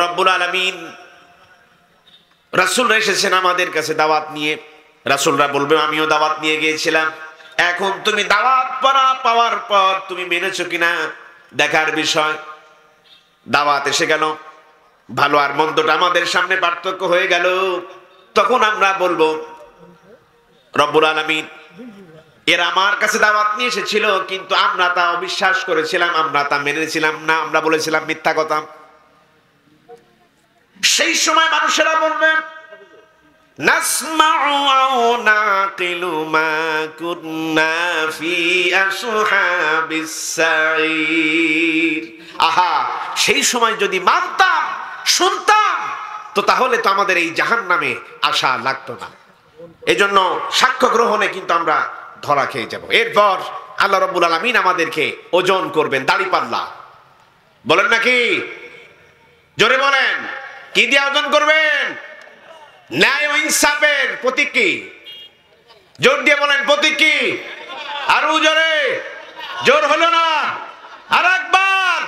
রব্বুল আলামিন রাসূলরা এসেছেন আমাদের কাছে দাওয়াত নিয়ে। রাসূলরা বলবে আমিও দাওয়াত নিয়ে গিয়েছিলাম। এখন তুমি দাওয়াত পাওয়ার পর তুমি মেনেছো কিনা দেখার বিষয়। দাওয়াত এসে গেল, ভালো আর মন্দটা আমাদের সামনে পার্থক্য হয়ে গেল। তখন আমরা বলবো রব্বুল আলামিন এরা আমার কাছে দাওয়াত নিয়ে এসেছিল, কিন্তু আমরা তা অবিশ্বাস করেছিলাম, আমরা তা মেনেছিলাম না, আমরা বলেছিলাম মিথ্যা কথা। সেই সময় মানুষেরা বলবেন নাসমাউ আও নাকিলু মা কুননা ফি আসহাবিস সাঈর। আহা, সেই সময় যদি মানতাম, শুনতাম, তো তাহলে তো আমাদের এই জাহান্নামে আশা লাগতো না। এজন্য সাক্ষ্য গ্রহণে কিন্তু আমরা ধরা খেয়ে যাব। এরপর আল্লাহ রাব্বুল আলামিন আমাদেরকে ওজন করবেন, দাড়িপাল্লা। বলেন নাকি? জোরে বলেন, কি দিয়ে ওজন করবেন? ন্যায় ও ইনসাফের প্রতীক কি? জোর দিয়ে বলেন, প্রতীক কি? আরো জোরে। জোর হলো না, আর একবার।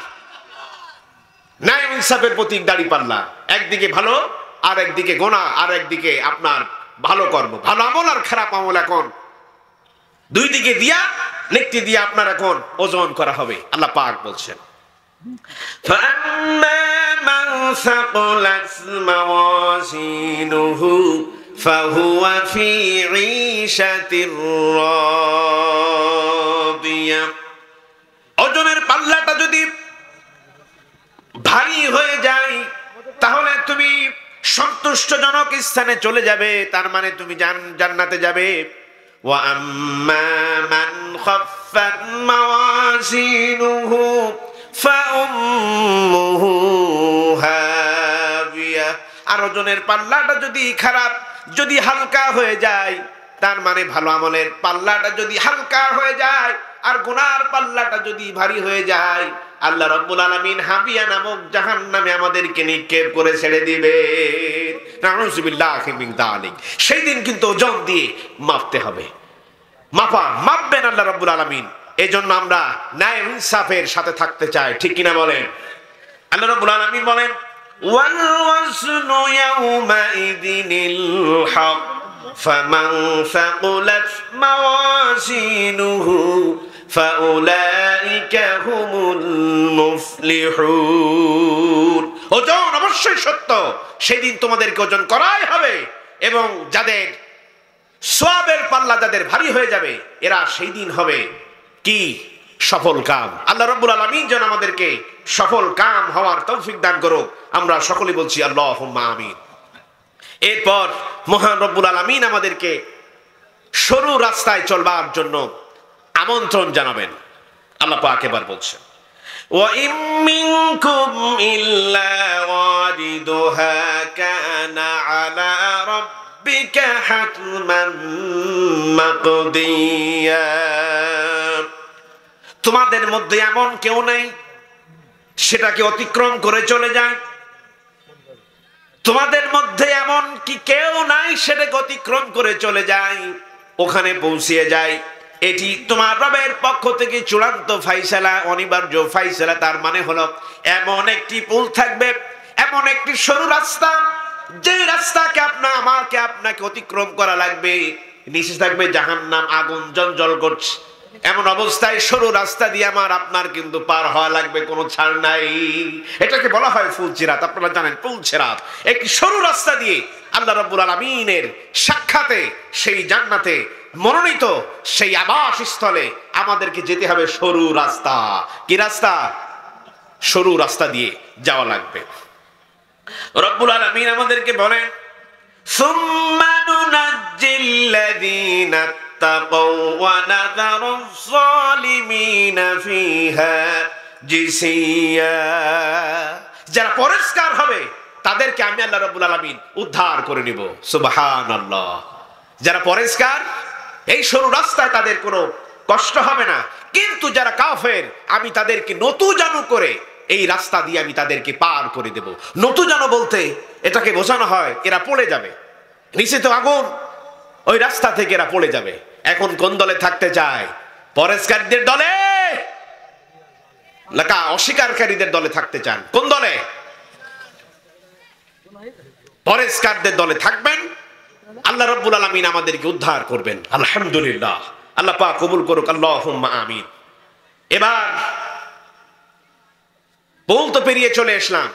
ন্যায় ও ইনসাফের প্রতীক দাড়িপাল্লা। একদিকে ভালো, আর একদিকে গোনা, আর একদিকে আপনার ভালো কর্ম, ভালো আমল আর খারাপ আমল। এখন দুই দিকে দিয়া, নেকটি দিয়া আপনার এখন ওজন করা হবে। আল্লাহ পাক বলছেন فَأَمَّا مَنْ ثَقُلَتْ مَوَازِينُهُ فَهُوَ فِي عِيشَةٍ راضية। ওজনের পাল্লাটা যদি ভারী হয়ে যায়, তাহলে তুমি সন্তুষ্টজনক স্থানে চলে যাবে, তার মানে তুমি জান্নাতে যাবে। وَأَمَّا مَنْ خَفَّتْ مَوَازِينُهُ فَأُمُّهُ هَاوِيَةٌ। আর ওজনের পাল্লাটা যদি খারাপ, যদি হালকা হয়ে যায়, তার মানে ভালো আমলের পাল্লাটা যদি হালকা হয়ে যায় আর গুনার পাল্লাটা যদি ভারী হয়ে যায়, আল্লাহ রাব্বুল আলামিন হাবিয়া নামক জাহান্নামে আমাদেরকে নিক্ষেপ করে ছেড়ে দিবে। নাউযুবিল্লাহি মিন যালিক। সেই দিন কিন্তু ওজন দিয়ে মাপতে হবে, মাপবেন আল্লাহ রাব্বুল আলামিন। এজন্য আমরা ন্যায় ইনসাফের সাথে থাকতে চাই, ঠিক কিনা বলেন? আল্লাহ রাব্বুল আলামিন বলেন ওয়াল ওয়াজনু ইয়াউমাইযিনিল হক ফামান সাকুলাত মাওয়াজিনুহু ফাউলাইকা হুমুল মুফলিহুন। ওজন অবশ্যই সত্য, সেদিন তোমাদেরকে ওজন করাই হবে, এবং যাদের সওয়াবের পাল্লা যাদের ভারী হয়ে যাবে, এরা সেই দিন হবে কি? সফল কাম। আল্লাহ রাব্বুল আলামিন যেন আমাদেরকে সফল কাম হওয়ার তৌফিক দান করুক। আমরা সকলেই বলছি আল্লাহুম্মা আমিন। এরপর মহান রব্বুল আলামিন আমাদেরকে সরু রাস্তায় চলবার জন্য আমন্ত্রণ জানাবেন। আল্লাহ পাক এবার বলছেন ওয়া ইম মিনকুম ইল্লা ওয়ারিদুহা কানা আলা রাব্বিকা হাতমান মাকদিয়া। তোমাদের মধ্যে এমন কেউ নেই সেটাকে অতিক্রম করে চলে যায়। তোমাদের মধ্যে এমন কি কেউ নাই সেটাকে অতিক্রম করে চলে যায়, ওখানে পৌঁছে যায়। এটি তোমার রবের পক্ষ থেকে চূড়ান্ত ফাইসালা, অনিবার্য ফাইসালা। তার মানে হলো এমন একটি পুল থাকবে, এমন একটি সরু রাস্তা, যে রাস্তাকে আপনাকে অতিক্রম করা লাগবে। নিচে থাকবে জাহান্নাম, আগুন জ্বলজ্বল করছে। এমন অবস্থায় সরু রাস্তা দিয়ে আপনার কিন্তু পার হওয়া লাগবে, কোনো ছাড় নাই। এটাকে বলা হয় ফুলসিরাত। আপনারা জানেন ফুলসিরাত একটি সরু রাস্তা দিয়ে আল্লাহ রাব্বুল আলামিনের সাক্ষাতে সেই জান্নাতে মনোনীত সেই আবাসস্থলে আমাদেরকে যেতে হবে সরু রাস্তা। কি রাস্তা? সরু রাস্তা দিয়ে যাওয়া লাগবে। রব্বুল আলামিন আমাদেরকে বলেন সুম্মা নুনাজ্জিল্লাযীনা তাকাউ ওয়া নাযারুয যালিমিনা ফিহা জিসিয়া। যারা পরিষ্কার হবে তাদেরকে আমি আল্লাহ রাব্বুল আলামিন উদ্ধার করে নিব। সুবহানাল্লাহ। যারা পরিষ্কার, এই সরু রাস্তায় তাদের কোনো কষ্ট হবে না। কিন্তু যারা কাফের, আমি তাদেরকে নতুজানু করে এই রাস্তা দিয়ে আমি তাদেরকে পার করে দেব। নতুজানু বলতে এটাকে বোঝানো হয় এরা পড়ে যাবে, নিচে তো আগুন, ওই রাস্তা থেকে এরা পড়ে যাবে। এখন কোন দলে থাকতে চায়? পরেশকারীদের দলে নাকি অস্বীকারীদের দলে থাকতে চান? কোন দলে? পরেশকারদের দলে থাকবেন। আল্লাহ রাব্বুল আলামিন আমাদেরকে উদ্ধার করবেন। আলহামদুলিল্লাহ। আল্লাহ পাক কবুল করুক। আল্লাহুম্মা আমিন। এবার বল তো পেরিয়ে চলে আসলাম,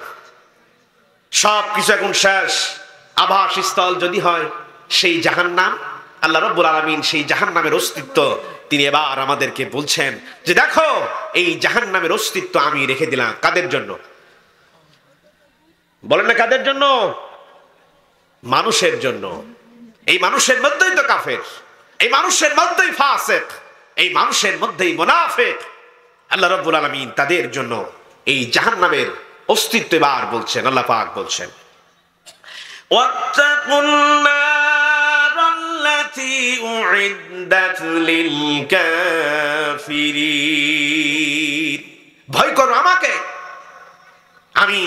সব কিছু এখন শেষ। আবাসস্থল যদি হয় সেই জাহান্নাম, আল্লাহ রাব্বুল আলামিন সেই জাহান্নামের অস্তিত্ব তিনি এবার আমাদেরকে বলছেন যে দেখো এই জাহান্নামের অস্তিত্ব আমি রেখে দিলাম কাদের জন্য? বলেন না কাদের জন্য? মানুষের জন্য। এই মানুষের মধ্যেই তো কাফের, এই মানুষের মধ্যেই ফাসিক, এই মানুষের মধ্যেই মুনাফিক। আল্লাহ রাব্বুল আলামিন তাদের জন্য এই জাহান্নামের অস্তিত্ব এবার বলছেন, আল্লাহ পাক বলছেন ওয়াত্তাকুন নারাল্লাতী উইদ্দাত লিল কাফিরিন। ভয় করো আমাকে, আমি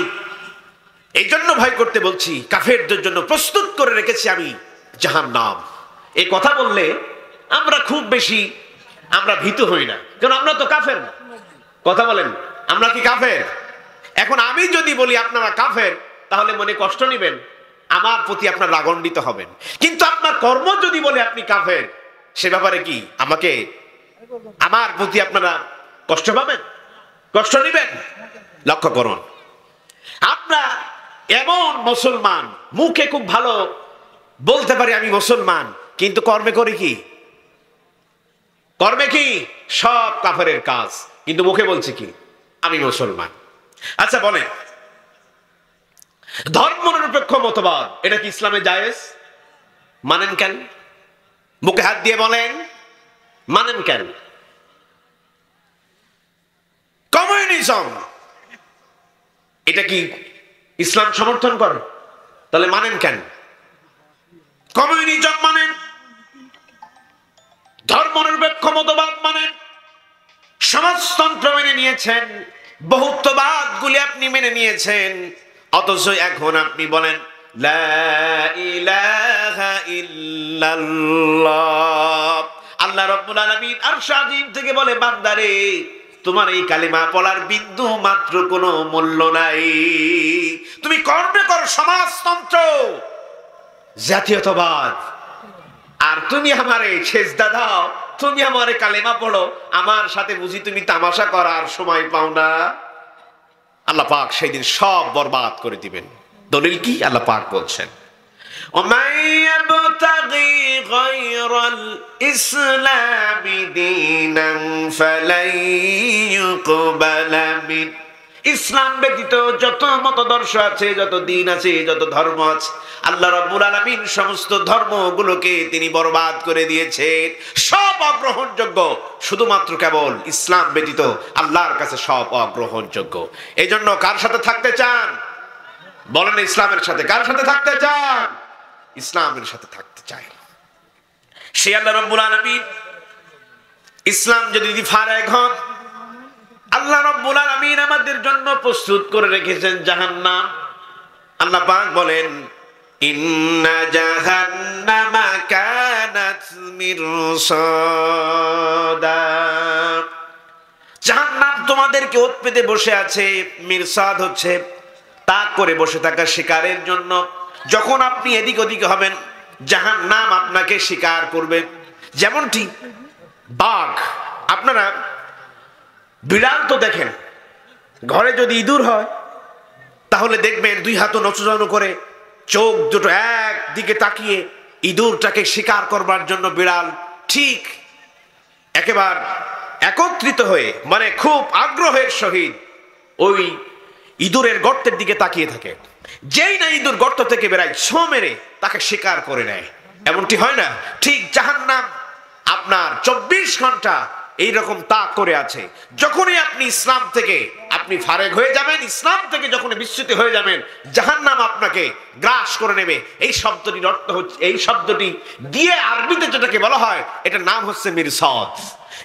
এই জন্য ভয় করতে বলছি, কাফেরদের জন্য প্রস্তুত করে রেখেছি আমি জাহান্নাম। এই কথা বললে আমরা খুব বেশি ভীতু হই না, কারণ আমরা তো কাফের না। কথা বলেন, আমরা কি কাফের? এখন আমি যদি বলি আপনারা কাফের, তাহলে মনে কষ্ট নেবেন, আমার প্রতি আপনার রাগান্বিত হবেন। কিন্তু আপনার কর্ম যদি বলে আপনি কাফের, সে ব্যাপারে কি আমার প্রতি আপনারা কষ্ট পাবেন, কষ্ট নেবেন? লক্ষ্য করুন, আমরা এমন মুসলমান, মুখে খুব ভালো বলতে পারি আমি মুসলমান, কিন্তু কর্মে করি কি? কর্মে কি? সব কাফেরের কাজ, কিন্তু মুখে বলছি কি আমি মুসলমান। আচ্ছা বলেন, ধর্ম নিরপেক্ষ মতবাদ এটা কি ইসলামে জায়েজ? মানেন কেন? মুখে হাত দিয়ে বলেন, মানেন কেন? কমিউনিজম এটা কি ইসলাম সমর্থন করে? তাহলে মানেন কেন? কমিউনিজম মানেন, ধর্মনিরপেক্ষ মতবাদ মানেন, সমাজতন্ত্র মেনে নিয়েছেন, বহুত্ববাদ গুলি আপনি মেনে নিয়েছেন, অথচ এখন আপনি বলেন লা ইলাহা ইল্লাল্লাহ। আল্লাহ রাব্বুল আলামিন আরশ আজিম থেকে বলে, বান্দারে তোমার এই কালিমা পড়ার বিন্দু মাত্র কোনো মূল্য নাই। তুমি কর্মে করো সমাজতন্ত্র, জাতীয়তাবাদ, আর তুমি আমারে সেজদা দাও, তুমি আমারে কালেমা পড়ো, আমার সাথে বুঝি তুমি তামাশা করার সময় পাও না? আল্লাহ পাক সেই দিন সব বরবাদ করে দিবেন। দলিল কি? আল্লাহ পাক বলছেন ওমান ইয়াবতাগি গায়রাল ইসলামি দীনান ফালাই ইউকবালা মিন। ইসলাম ব্যতীত যত মতদর্শ আছে, যত দিন আছে, যত ধর্ম আছে, আল্লাহ রাব্বুল আলামিন সমস্ত ধর্মগুলোকে তিনি বরবাদ করে দিয়েছেন, সব অগ্রহণযোগ্য। শুধুমাত্র কেবল ইসলাম ব্যতীত আল্লাহর কাছে সব অগ্রহণযোগ্য। এই জন্য কার সাথে থাকতে চান? বলেন ইসলামের সাথে। কার সাথে থাকতে চান? ইসলামের সাথে থাকতে চাই। সেই আল্লাহ রাব্বুল আলামিন ইসলাম যদি ফারেক হন, আল্লাহ রাব্বুল আলামিন আমাদের জন্য প্রস্তুত করে রেখেছেন জাহান্নাম। আল্লাহ পাক বলেন ইন্না জাহান্নামা কানাত মিরসাদা। জাহান্নাম তোমাদেরকে ওত পেতে বসে আছে। মিরসাদ হচ্ছে তাক করে বসে থাকা শিকারের জন্য। যখন আপনি এদিক ওদিক হবেন, জাহান্নাম আপনাকে শিকার করবে। যেমনটি বাঘ, আপনারা বিড়াল তো দেখেন, ঘরে যদি ইঁদুর হয় তাহলে দেখবেন দুই হাত নচুরানো করে, চোখ দুটো একদিকে তাকিয়ে ইঁদুরটাকে শিকার করবার জন্য বিড়াল ঠিক একেবারে একত্রিত হয়ে, মানে খুব আগ্রহের সহিত ওই ইঁদুরের গর্তের দিকে তাকিয়ে থাকে। যেই না ইঁদুর গর্ত থেকে বেড়ায়, ছো মেরে তাকে শিকার করে নেয়। এমনটি হয় না? ঠিক জাহান্নাম আপনার 24 ঘন্টা এইরকম তাক করে আছে। যখনই আপনি ইসলাম থেকে আপনি ফারেক হয়ে যাবেন, ইসলাম থেকে যখন বিচ্যুত হয়ে যাবেন, জাহান্নাম আপনাকে গ্রাস করে নেবে। এই শব্দটির অর্থ হচ্ছে, এই শব্দটি দিয়ে আরবিতে যেটাকে বলা হয়, এটার নাম হচ্ছে মিরসাদ।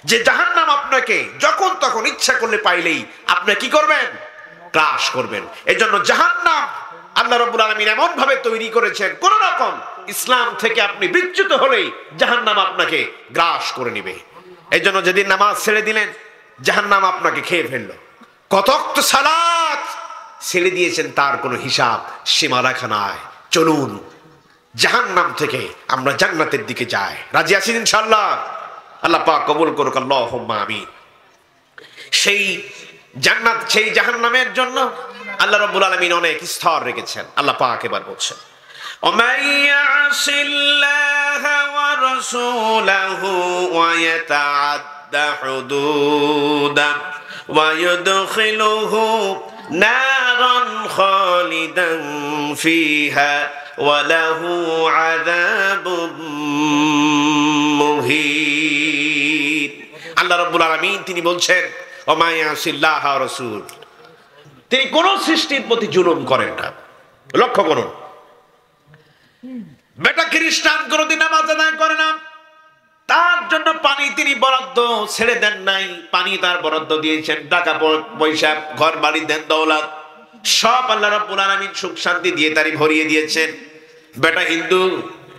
যে জাহান্নাম আপনাকে যখন তখন ইচ্ছা করলে পাইলেই আপনি কি করবেন? গ্রাস করবেন। এজন্য জাহান্নাম আল্লাহ রাব্বুল আলামিন এমন ভাবে তৈরি করেছেন, কোন রকম ইসলাম থেকে আপনি বিচ্যুত হলেই জাহান্নাম আপনাকে গ্রাস করে নেবে। এই জন্য যেদিন নামাজ ছেড়ে দিলেন, জাহান্নাম আপনাকে খেয়ে ফেললো। কতক সালাত ছেড়ে দিয়েছেন, তার কোনো হিসাব সীমারেখা নাই। চলুন জাহান্নাম থেকে আমরা জান্নাতের দিকে যাই। রাজি আছেন ইনশাআল্লাহ? আল্লাহ পাক কবুল করুক, আল্লাহুম্মা আমিন। সেই জান্নাত, সেই জাহান্নামের জন্য আল্লাহ রাব্বুল আলামিন অনেক স্তর রেখেছেন। আল্লাহ পাক এবার বলছেন ওমান ইয়াসিল্লাহা ওয়া ورسوله ويتعدى حدوده ويدخله نارا خالدا فيها وله عذاب মুহিন। আল্লাহ রাব্বুল আলামিন তিনি বলছেন ওমা ইয়াসিল্লাহ ওয়া রাসূল, তিনি কোন সৃষ্টির প্রতি জুলুম করেন না। লক্ষ্য করুন, বেটা খ্রিস্টান কোনদিন নামাজ আদায় করে না, তার জন্য পানি তিনি বরাদ্দ ছেড়ে দেন নাই, পানি তার বরাদ্দ দিয়েছেন, টাকা পয়সা ঘর বাড়ি দেন দৌলত সব আল্লাহ রাব্বুল আলামিন সুখ শান্তি দিয়ে তারই ভরিয়ে দিয়েছেন। বেটা হিন্দু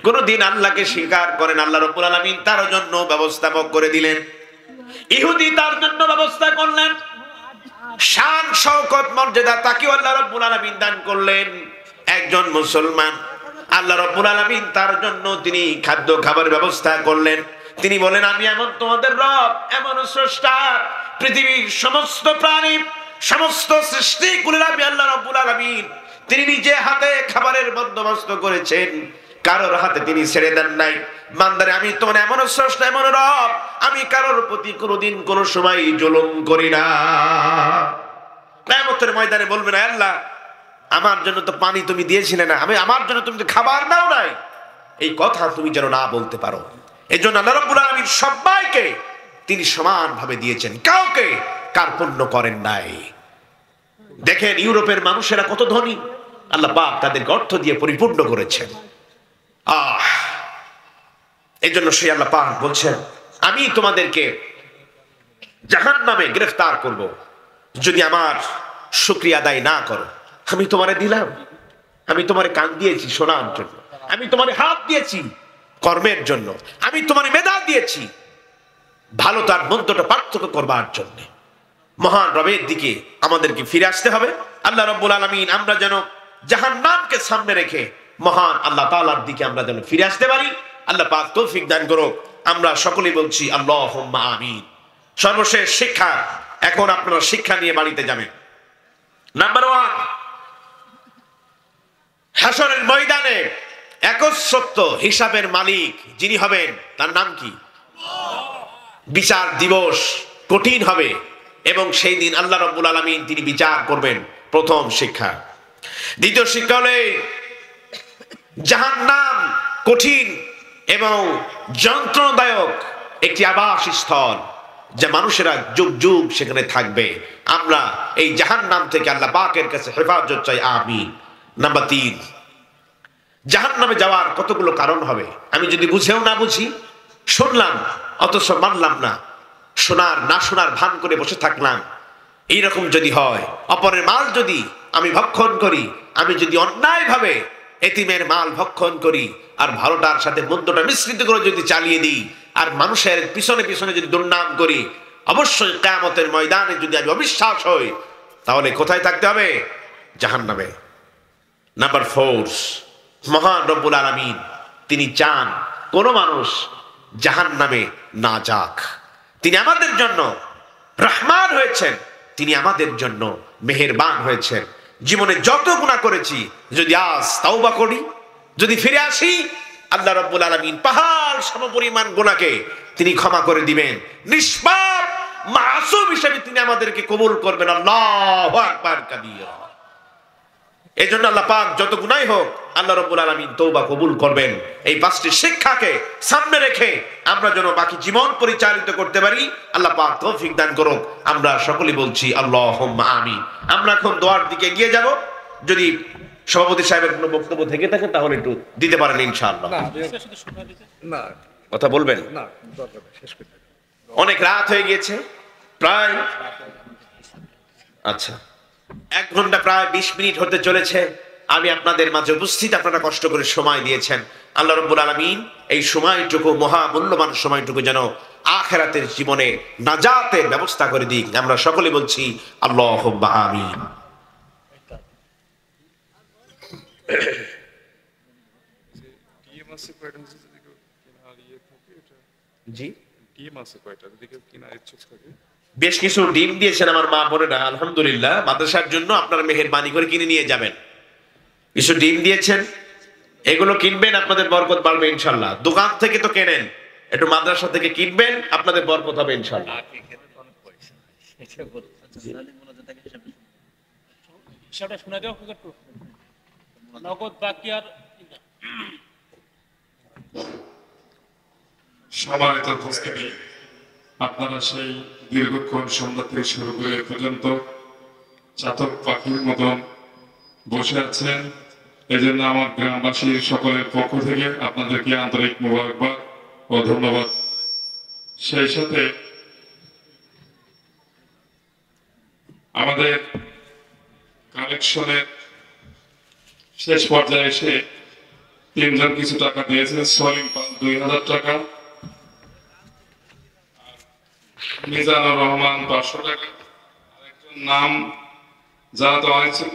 কোনদিন আল্লাহকে স্বীকার করেন, আল্লাহ রাব্বুল আলামিন তার জন্য ব্যবস্থাপক করে দিলেন। ইহুদি তার জন্য ব্যবস্থা করলেন, শান শওকত মর্যাদা তাকেও আল্লাহ রাব্বুল আলামিন দান করলেন। একজন মুসলমান আল্লাহ রাব্বুল আলামিন তার জন্য তিনি খাদ্য খাবারের ব্যবস্থা করলেন। তিনি বলেন আমি এমন তোমাদের রব, এমন স্রষ্টা, পৃথিবীর সমস্ত প্রাণী সমস্ত সৃষ্টিকুলের আমি আল্লাহ রাব্বুল আলামিন, তিনি নিজে হাতে খাবারের বন্দোবস্ত করেছেন, কারোর হাতে তিনি ছেড়ে দেন নাই। বান্দারে আমি তোমার এমন স্রষ্টা, এমন রব, আমি কারোর প্রতি কোনোদিন কোনো সময় জুলুম করি না। কিয়ামতের ময়দানে বলবেন আল্লাহ আমার জন্য তো পানি তুমি দিয়েছিলে না, আমি আমার জন্য তুমি তো খাবার দাও নাই, এই কথা তুমি যেন না বলতে পারো। এই জন্য আল্লাহ রাব্বুল আলামিন সবাইকে তিনি সমানভাবে দিয়েছেন, কাউকে কার্পণ্য করেন নাই। দেখেন ইউরোপের মানুষেরা কত ধনী, আল্লাহ পাক তাদেরকে অর্থ দিয়ে পরিপূর্ণ করেছেন। এই জন্য সেই আল্লাহ পাক বলছেন আমি তোমাদেরকে জাহান্নামে গ্রেফতার করব যদি আমার শুকরিয়া আদায় না করো। আমি তোমারে দিলাম, আমি তোমারে কান দিয়েছি শোনার জন্য, আমি তোমারে হাত দিয়েছি কর্মের জন্য, আমি তোমারে মেধা দিয়েছি ভালো তার মন্দটা পার্থক্য করবার জন্য। মহান রবের দিকে আমাদেরকে ফিরে আসতে হবে। আল্লাহ রাব্বুল আলামিন আমরা যেন জাহান্নামকে সামনে রেখে মহান আল্লাহ তাআলার দিকে আমরা যেন ফিরে আসতে পারি। আল্লাহ পাক তৌফিক দান করুক। আমরা সকলেই বলছি আল্লাহুম্মা আমিন। সর্বশেষ শিক্ষা, এখন আপনারা শিক্ষা নিয়ে বাড়িতে যাবেন। নাম্বার 1, হাশরের ময়দানে একচ্ছত্ব হিসাবের মালিক যিনি হবেন তার নাম কি? বিচার দিবস কঠিন হবে এবং সেই দিন আল্লাহ রাব্বুল আলামিন তিনি বিচার করবেন। প্রথম শিক্ষা। দ্বিতীয় শিক্ষা হলো জাহান্নাম কঠিন এবং যন্ত্রণাদায়ক একটি আবাসস্থল, যে মানুষেরা যুগ যুগ সেখানে থাকবে। আমরা এই জাহান্নাম থেকে আল্লাহ পাকের কাছে হেফাজত চাই, আমিন। নাম্বার 3, জাহান্নামে যাওয়ার কতগুলো কারণ হবে। আমি যদি বুঝেও না বুঝি, শুনলাম অথচ মানলাম না, শোনার না শোনার ভান করে বসে থাকলাম, এইরকম যদি হয়, অপরের মাল যদি আমি ভক্ষণ করি, আমি যদি অন্যায়ভাবে এতিমের মাল ভক্ষণ করি আর ভালোটার সাথে মন্দটা মিশ্রিত করে যদি চালিয়ে দিই আর মানুষের পিছনে পিছনে যদি দুর্নাম করি, অবশ্যই কিয়ামতের ময়দানে যদি আমি অবিশ্বাস হই তাহলে কোথায় থাকতে হবে? জাহান্নামে। নাম্বার 4, মহান রব্বুল আলামিন তিনি চান কোন মানুষ জাহান্নামে না যাক। তিনি আমাদের জন্য রহমান হয়েছেন, তিনি আমাদের জন্য মেহেরবান হয়েছেন। জীবনে যত গুনাহ করেছি যদি আজ তাওবা করি, যদি ফিরে আসি, আল্লাহ রাব্বুল আলামিন পাহাড় সমপরিমাণ গুনাহকে তিনি ক্ষমা করে দিবেন। নিষ্পাপ মাসুম হিসেবে তিনি আমাদেরকে কবুল করবেন। আল্লাহু আকবার কাবীরা। এজন্য আল্লাহ পাক যত গুনাহ হোক আল্লাহ রাব্বুল আলামিন তওবা কবুল করবেন। এই 5টি শিক্ষাকে সামনে রেখে আমরা যেন বাকি জীবন পরিচালিত করতে পারি, আল্লাহ পাক তৌফিক দান করুক। আমরা সকলেই বলছি আল্লাহুম্মা আমিন। আমরা এখন দোয়ার দিকে এগিয়ে যাব। যদি সভাপতি সাহেবের কোনো বক্তব্য থেকে থাকে তাহলে একটু দিতে পারেন ইনশাআল্লাহ। না, কথা বলবেন না, দরকার নেই, শেষ করতে। অনেক রাত হয়ে গিয়েছে, প্রায় আচ্ছা 1 ঘন্টা প্রায় 20 মিনিট হতে চলেছে। আমি আপনাদের মাঝে উপস্থিত, আপনারা কষ্ট করে সময় দিয়েছেন। আল্লাহ রাব্বুল আলামিন এই সময়টুকু, মহামূল্যবান সময়টুকু যেন আখিরাতের জীবনে নাজাতের ব্যবস্থা করে দিক। আমরা সকলে বলছি আল্লাহুম্মা আমিন। জি, বেশ কিছু ডিম দিয়েছেন আমার মা বোনেরা, আলহামদুলিল্লাহ। মাদ্রাসার জন্য আপনারা মেহেরবানি করে কিনে নিয়ে যাবেন। কিছু ডিম দিয়েছেন, এগুলো কিনবেন, আপনাদের বরকত বাড়বে ইনশাল্লাহ। দোকান থেকে তো কেনেন, একটু মাদ্রাসা থেকে কিনবেন, আপনাদের বরকত হবে ইনশাল্লাহ। হিসাবটা শুনে দেওয়া একটু নগদ বাকি আর সম্মানিত উপস্থিতি, আপনারা সেই দীর্ঘক্ষণ সন্ধ্যা থেকে শুরু করে এ পর্যন্ত চাতক পাখির মতন বসে আছেন। এজন্য আমার গ্রামবাসীর সকলের পক্ষ থেকে আপনাদেরকে আন্তরিক মোবারকবাদ ও ধন্যবাদ। সেই সাথে আমাদের কালেকশনের শেষ পর্যায়ে এসে তিনজন কিছু টাকা দিয়েছেন। সলিম পাল 2000 টাকা, মিজানুর রহমান 500 টাকা, আরেকজন নাম জানাতে অনিচ্ছুক।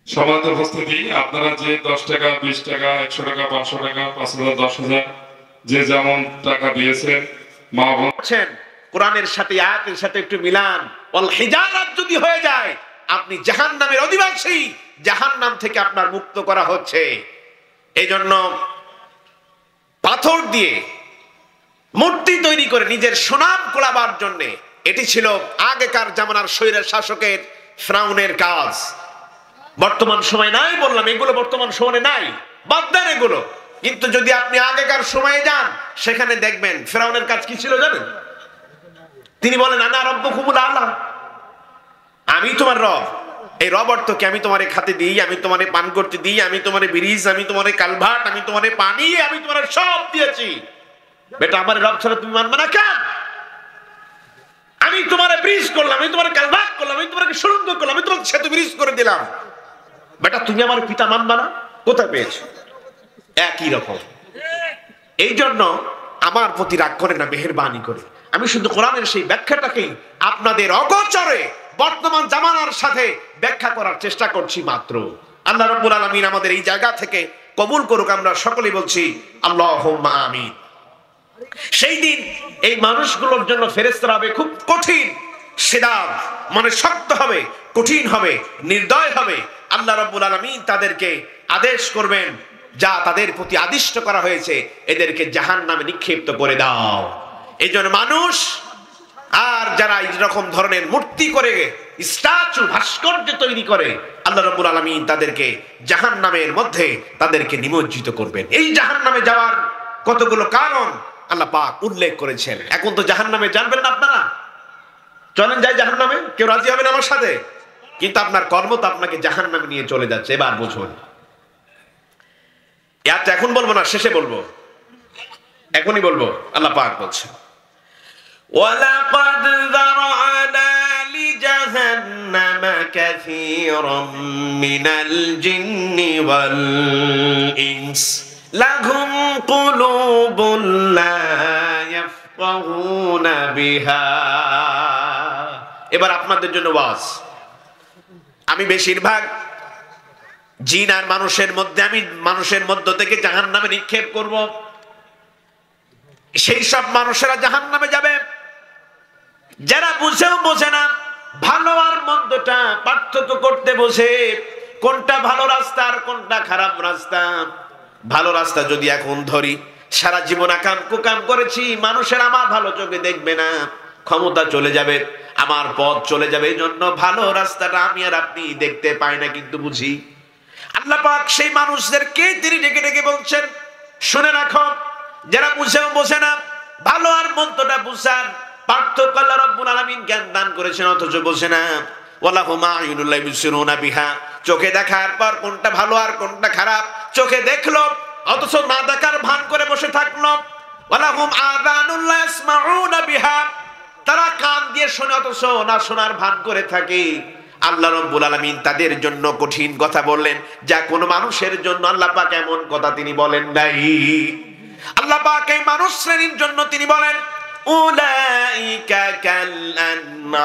সমাজের উপস্থিতি, আপনারা যে 10 টাকা, 20 টাকা, 100 টাকা, 500 টাকা, 5000, 10,000 যে যেমন টাকা দিয়েছেন, মা বোন কোরআনের সাথে আয়াতের সাথে একটু মিলান। ওয়াল হিজারাত যদি হয়ে যায়, আপনি জাহান্নামের অধিবাসী, জাহান্নাম থেকে আপনার মুক্ত করা হচ্ছে। এই জন্য পাথর দিয়ে মূর্তি তৈরি করে নিজের সুনাম কুড়াবার জন্য, এটি ছিল আগেকার জামানার স্বৈরের শাসকের ফিরআউনের কাজ। বর্তমান সময় নাই, বললাম এগুলো বর্তমান সময়ে নাই, বাদ দেন এগুলো। কিন্তু যদি আপনি আগেকার সময়ে যান, সেখানে দেখবেন ফিরআউনের কাজ কি ছিল জানেন? তিনি বলেন আনা রাব্বুকুমুল আ'লা, আমি তোমার রব। এই রব অর্থ কি? আমি তোমারে খাতে দিই, আমি তোমারে পান করতে দিই, আমি তোমারে ব্রিজ, আমি তোমারে কালভার্ট, আমি তোমারে পানি, আমি তোমারে সব দিয়েছি। বেটা, আমার রব ছাড়া তুমি মানবে না কেন? আমি তোমারে ব্রিজ করলাম, আমি তোমারে কালভার্ট করলাম, আমি তোমাকে সুড়ঙ্গ করলাম, আমি তোমাকে সেতু ব্রিজ করে দিলাম। বেটা, তুমি আমার পিতা মানবা না? কোথায় পেয়েছো? একই রকম। এই জন্য আমার প্রতি রাগ করে না, মেহেরবানি করে আমি শুধু কোরআনের সেই ব্যাখ্যাটাকেই আপনাদের অগোচরে বর্তমান জামানার সাথে ব্যাখ্যা করার চেষ্টা করছি মাত্র। আল্লাহ রাব্বুল আলামিন আমাদের এই জায়গা থেকে কবুল করুক। আমরা সকলেই বলছি আল্লাহুম্মা আমিন। সেই দিন এই মানুষগুলোর জন্য ফেরেশতারা হবে খুব কঠিন, সিদাব মানে শক্ত হবে, কঠিন হবে, নির্দয় হবে। আল্লাহ রাব্বুল আলামিন তাদেরকে আদেশ করবেন, যা তাদের প্রতি আদিষ্ট করা হয়েছে, এদেরকে জাহান্নামে নিক্ষিপ্ত করে দাও। এই জন্য মানুষ আর যারা এই রকম ধরনের মূর্তি করে, স্ট্যাচু, ভাস্কর্য তৈরি করে, আল্লাহ রাব্বুল আলামিন তাদেরকে জাহান্নামের মধ্যে তাদেরকে নিমজ্জিত করবেন। এই জাহান্নামে যাওয়ার কতগুলো কারণ আল্লাহ পাক উল্লেখ করেছেন। এখন তো জাহান্নামে জানবেন না আপনারা, চলেন যাই জাহান্নামে, কেউ রাজি হবেন আমার সাথে? কিন্তু আপনার কর্ম তো আপনাকে জাহান্নামে নিয়ে চলে যাচ্ছে। এবার বুঝুন, এটা এখন বলবো না, শেষে বলবো, এখনই বলবো। আল্লাহ পাক বলছেন ওয়ালাকাদ যারা'না লিজাহান্নামা কাসীরাম মিনাল জিন্নি ওয়াল ইনস লাহুম কুলুবুন লা ইয়াফকাহুনা বিহা। এবার আপনাদের জন্য ওয়াজ। আমি বেশিরভাগ জিন আর মানুষের মধ্যে, আমি মানুষের মধ্য থেকে জাহান্নামে নিক্ষেপ করব। সেই সব মানুষেরা জাহান্নামে যাবে যারা বুঝেও বোঝে না, ভালো আর মন্দটা পার্থক্য করতে বোঝে, কোনটা ভালো রাস্তা আর কোনটা খারাপ রাস্তা। ভালো রাস্তা যদি এখন ধরি, সারা জীবন আকাম কুকাম করেছি, মানুষের আমার ভালো চোখে দেখবে না, ক্ষমতা চলে যাবে, আমার পথ চলে যাবে। এই জন্য ভালো রাস্তাটা আমি আর আপনি দেখতে পাই না, কিন্তু বুঝি। আল্লাহ পাক সেই মানুষদেরকে তিনি ডেকে ডেকে বলছেন, শুনে রাখো, যারা বুঝেও বোঝে না, ভালো আর মন্দটা বুঝার পার্থক্য আল্লাহ রাব্বুল আলামিন জ্ঞান দান করেছেন, অথচ বোঝে না। ওয়ালাহুম আ'য়ুনুল লা ইবসিরুনা বিহা, চোখে দেখার পর কোনটা ভালো আর কোনটা খারাপ চোখে দেখলো, অথচ না দেখার ভান করে বসে থাকলো। ওয়ালাহুম আযানুল লা ইয়াসমাউনা বিহা, তারা কান দিয়ে শোনে অথচ না শোনার ভান করে থাকে। আল্লাহ রাব্বুল আলামিন তাদের জন্য কঠিন কথা বললেন, যা কোন মানুষের জন্য আল্লাহ পাক এমন কথা তিনি বলেন নাই। আল্লাহ পাক এই মানুষ শ্রেণীর জন্য তিনি বলেন উলাইকা কাল আনআম,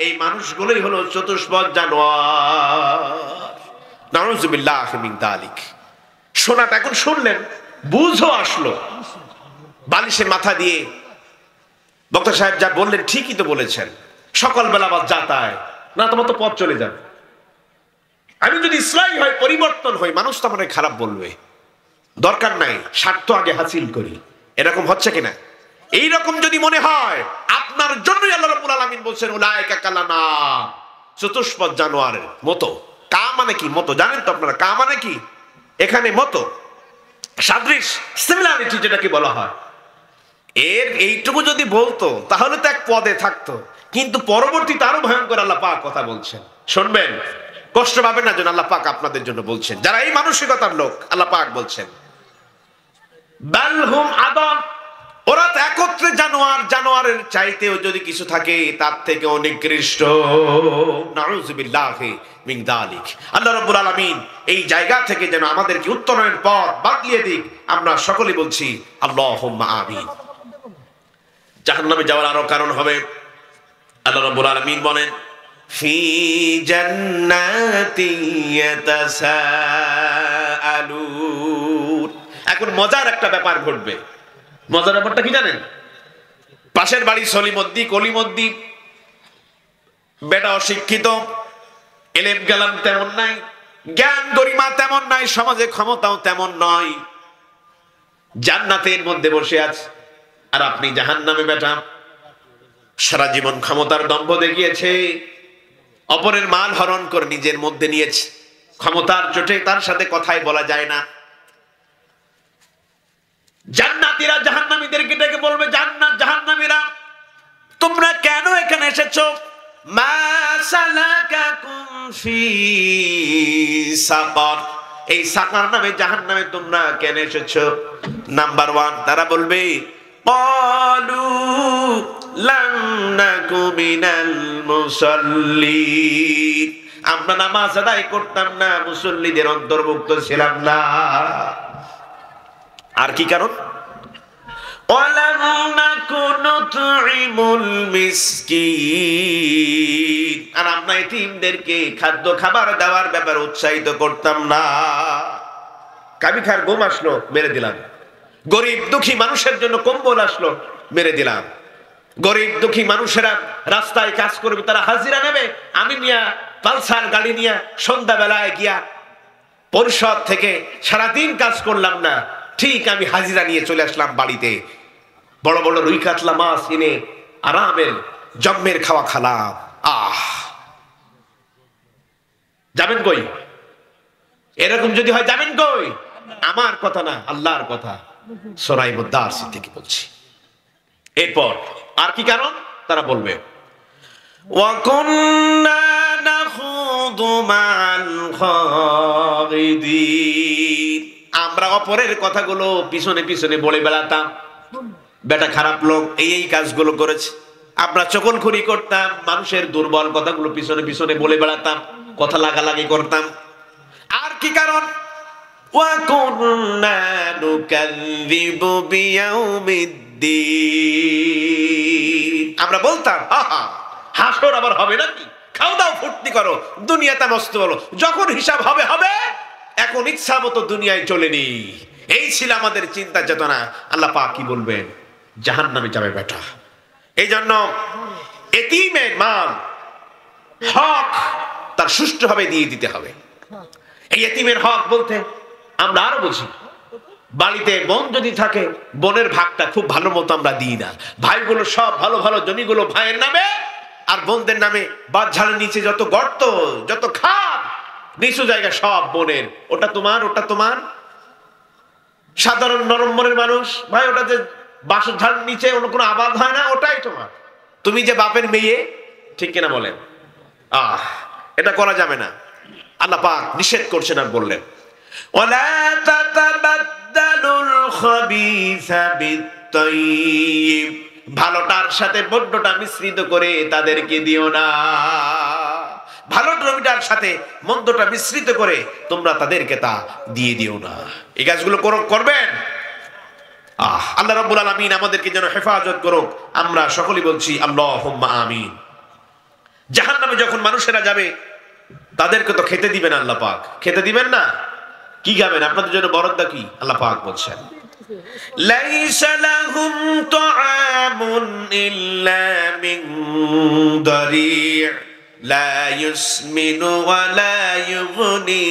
এই মানুষগুলোই হলো চতুষ্পদ জানোয়ার। নাউযুবিল্লাহি মিন যালিক। শোনাটা এখন শুনলেন, বুঝও আসলো, বালিশে মাথা দিয়ে বক্তা সাহেব যা বললেন ঠিকই তো বলেছেন। সকালবেলা আবার যাতায় না, তোমার তো পথ চলে যাবে, আমি যদি ইসলামী হয়, পরিবর্তন হই, মানুষ তো আমাকে খারাপ বলবে, দরকার নাই, স্বার্থ আগে হাসিল করি। এরকম হচ্ছে কিনা? এইরকম যদি মনে হয়, আপনার জন্যই আল্লাহ রাব্বুল আলামিন বলছেন উলাইকা কালানা, চতুষ্পদ জানোয়ারের মতো। কা মানে কি? মতো। জানেন তো আপনারা কা মানে কি? এখানে মতো, সাদৃশ, সিমিলারিটি যেটাকে বলা হয়। এর এইটুকু যদি বলতো তাহলে তো এক পদে থাকতো, কিন্তু পরবর্তীতে আরো ভয়ঙ্কর আল্লাহ পাক কথা বলছেন। শুনবেন, কষ্ট পাবেন না, যেন আল্লাহ পাক আপনাদের জন্য বলছেন, যারা এই মানসিকতার লোক। আল্লাহ পাক বলছেন বালহুম আদম, ওরা তো একত্রে জানোয়ার, জানোয়ারের চাইতেও যদি কিছু থাকে তার থেকে অনেক নিকৃষ্ট। নাউযুবিল্লাহি মিন যালিক। আল্লাহ রাব্বুল আলামিন এই জায়গা থেকে যেন আমাদেরকে উত্তরণের পথ বাতলিয়ে দিক। আমরা সকলে বলছি আল্লাহুম্মা আমিন। জাহান্নামে যাওয়ার আরো কারণ হবে। আল্লাহ রাব্বুল আলামিন বলেন ফি জান্নাতি ইয়াতাসাআলুন। এখন মজার একটা ব্যাপার ঘটবে। মজার ব্যাপারটা কি জানেন? পাশের বাড়ি সলিমদ্দি, কলিমদ্দি, বেটা অশিক্ষিত, এলেম গেলাম তেমন নাই, জ্ঞান গরিমা তেমন নাই, সমাজে ক্ষমতাও তেমন নয়, জান্নাতের মধ্যে বসে আছে। আর আপনি জাহান্নামে বেটা, সারা জীবন ক্ষমতার দম্ভ দেখিয়েছে, অপরের মাল হরণ করে নিজের মধ্যে নিয়েছে, ক্ষমতার চোটে তার সাথে কথাই বলা যায় না। জান্নাতীরা জাহান্নামীদেরকে ডেকে বলবে, জান্নাত জাহান্নামীরা তোমরা কেন এখানে এসেছো? মা সালাকাকুম ফি সাকার, এই সাকার নামে জাহান্নামে তোমরা কেন এসেছো? নাম্বার 1 তারা বলবে ক্বালু লাম নাকু মিনাল মুসাল্লিন, আমরা নামাজ আদায় করতাম না, মুসল্লিদের অন্তর্ভুক্ত ছিলাম না। আর কি কারণ? ওয়ালাম নাকু নুতঈমুল মিসকিন, আর আমরা এতিমদেরকে খাদ্য খাবার দেওয়ার ব্যাপারে উৎসাহিত করতাম না। কাবি খার ঘুম আসলো, মেরে দিলাম। গরিব দুঃখী মানুষের জন্য কম্বল আসলো, মেরে দিলাম। গরিব দুঃখী মানুষেরা রাস্তায় কাজ করবে, তারা হাজিরা নেবে, আমি নিয়ে পালসার গাড়ি নিয়ে সন্ধ্যাবেলায় গিয়া পরিষদ থেকে সারাদিন কাজ করলাম না, ঠিক আমি হাজিরা নিয়ে চলে আসলাম বাড়িতে, বড় বড় রুই কাতলা মাছ এনে আরামের জম্মের খাওয়া খালাম। আহ, যাবেন কই? এরকম যদি হয় যাবেন কই? আমার কথা না, আল্লাহর কথা, সূরা মুদাসসির থেকে বলছি। এরপর আর কি কারণ? তারা বলবে ওয়া কুন্না নাখুদু মা'আল খায়িদিন, আমরা অপরের কথাগুলো পিছনে পিছনে বলে বেড়াতাম। বেটা খারাপ লোক এই কাজগুলো করেছে, আমরা চকলখড়ি করতাম, মানুষের দুর্বল কথাগুলো পিছনে পিছনে বলে বেড়াতাম, কথা লাগালাগি করতাম। আর কি কারণ? ওয়া কুন্না নুকাযযিবু বিয়াউমিদ্দিন, আমরা বলতাম হাসর আবার হবে নাকি, খাও দাও ফুর্তি করো, দুনিয়াতে মস্ত বলো, যখন হিসাব হবে হবে, এখন ইচ্ছা মতো দুনিয়ায় চলে নি। এই ছিল আমাদের চিন্তা চেতনা। আল্লাহ পাক কি বলবেন? জাহান্নামে যাবে বেটা। এই জন্য এতিমের মাল হক তার সুষ্ঠুভাবে দিয়ে দিতে হবে। এই এতিমের হক বলতে আমরা আরো বুঝি, বাড়িতে বোন যদি থাকে, বোনের ভাগটা খুব ভালো মতো আমরা দিই না। ভাইগুলো সব ভালো ভালো জমিগুলো ভাইয়ের নামে, আর বোনদের নামে বাদ ঝাড়ের নিচে যত গর্ত, যত খাদ, নিচু জায়গা সব বোনের, ওটা তোমার, ওটা তোমার। সাধারণ নরম মনের মানুষ, ভাই ওটা যে বাসের ঝাড়ের নিচে অন্য কোনো আবাদ হয় না, ওটাই তোমার, তুমি যে বাপের মেয়ে, ঠিক কিনা বলেন? এটা করা যাবে না। আল্লাহ পাক নিষেধ করছেন আর বললেন ওয়ালা তাতাবাদদালুল খাবিসা বিত-তাইয়্যিব, ভালোটার সাথে বড্ডটা মিশ্রিত করে তাদেরকে দিও না। ভালো জমিটার সাথে মন্দটা মিশ্রিত করে তোমরা তাদেরকে তা দিয়ে দিও না। এই কাজগুলো করবেন। আল্লাহ রাব্বুল আলামিন আমাদেরকে যেন হেফাজত করুক। আমরা সকলেই বলছি আল্লাহুম্মা আমিন। জাহান্নামে যখন মানুষেরা যাবে, তাদেরকে তো খেতে দিবেন আল্লাহ পাক, খেতে দিবেন না, কি খাবেন? আপনাদের জন্য বরাদ্দ কি? আল্লাহ পাক বলছেন লাইসা লাহুম তুআমুন ইল্লা মিন দারি', লা ইউসমিনু ওয়া লা ইউগনি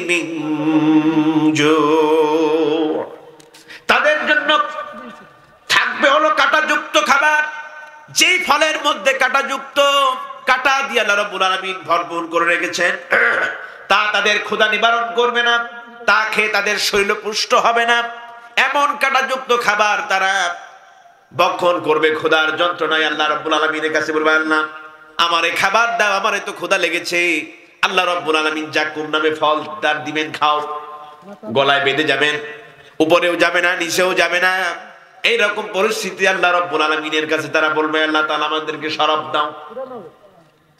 মিন জু'। তাদের জন্য থাকবে হলো কাঁটাযুক্ত খাবার, যেই ফলের মধ্যে কাঁটাযুক্ত, কাঁটা দিয়ে আল্লাহ রাব্বুল আলামিন ভরপুর করে রেখেছেন, তা তাদের ক্ষুধা নিবারণ করবে না, তা খেয়ে তাদের শরীর পুষ্ট হবে না। এমন কাঁটাযুক্ত খাবার তারা ভক্ষণ করবে ক্ষুধার যন্ত্রণায়। আল্লাহ রাব্বুল আলামিনের কাছে বলবে, আল্লাহ আমার এই খাবার দাও, আমার এত ক্ষুধা লেগেছে। আল্লাহ রাব্বুল আলামিন যা কোন নামে ফল তার দিবেন, খাও। গলায় বেঁধে যাবেন, উপরেও যাবে না, নিচেও যাবে না। এইরকম পরিস্থিতি আল্লাহ রাব্বুল আলামিনের কাছে তারা বলবে, আল্লাহ তাআলা আমাদেরকে শরাব দাও,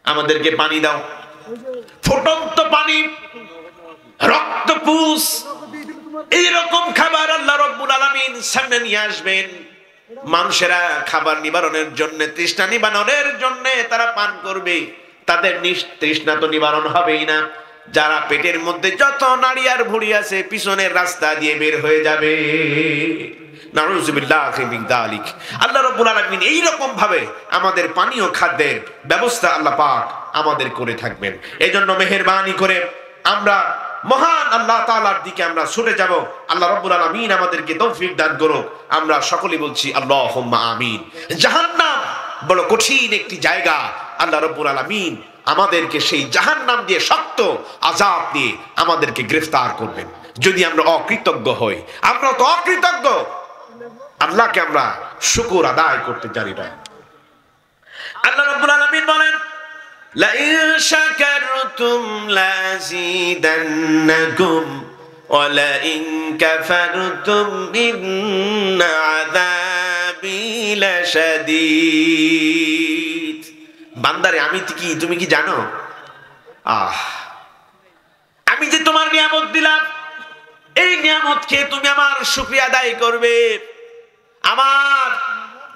আমাদেরকে পানি দাও। ফুটন্ত পানি, রক্তপুষ, এইরকম খাবার আল্লাহ রাব্বুল আলামিন সামনে নিয়ে আসবেন। মানুষেরা খাবার নিবারণের জন্য, তৃষ্ণা নিবারণের জন্য তারা পান করবে। তাদের তৃষ্ণা তো নিবারণ হবেই না। যারা পেটের মধ্যে যত নাড়ি আর ভুঁড়ি আছে পিছনের রাস্তা দিয়ে বের হয়ে যাবে। নাউযুবিল্লাহি মিন যালিক। আল্লাহ রাব্বুল আলামিন এই রকম ভাবে আমাদের পানীয় খাদ্যের ব্যবস্থা আল্লাহ পাক আমাদের করে থাকবেন। এজন্য মেহেরবানি করে আমরা মহান আল্লাহ তাআলার দিকে আমরা ছুটে যাব। আল্লাহ রাব্বুল আলামিন আমাদেরকে তৌফিক দান করুক। আমরা সকলেই বলছি আল্লাহুম্মা আমিন। জাহান্নাম বড় কঠিন একটি জায়গা। আল্লাহ রাব্বুল আলামিন আমাদেরকে সেই জাহান্নাম দিয়ে, শক্ত আযাব দিয়ে আমাদেরকে গ্রেফতার করবেন যদি আমরা অকৃতজ্ঞ হই। আমরা তো অকৃতজ্ঞ, আল্লাহকে আমরা শুকর আদায় করতে জানি না। আল্লাহ রাব্বুল আলামিন বলেন, লা ইন শাকারতুম লাযিদান্নাকুম ওয়া লা ইন কাফারতুম ইন্না আযাবি লাশাদীদ। বান্দারে আমি কি, তুমি কি জানো, আমি যে তোমার নিয়ামত দিলাম, এই নিয়ামত খেয়ে তুমি আমার শুকরিয়া আদায় করবে। আমার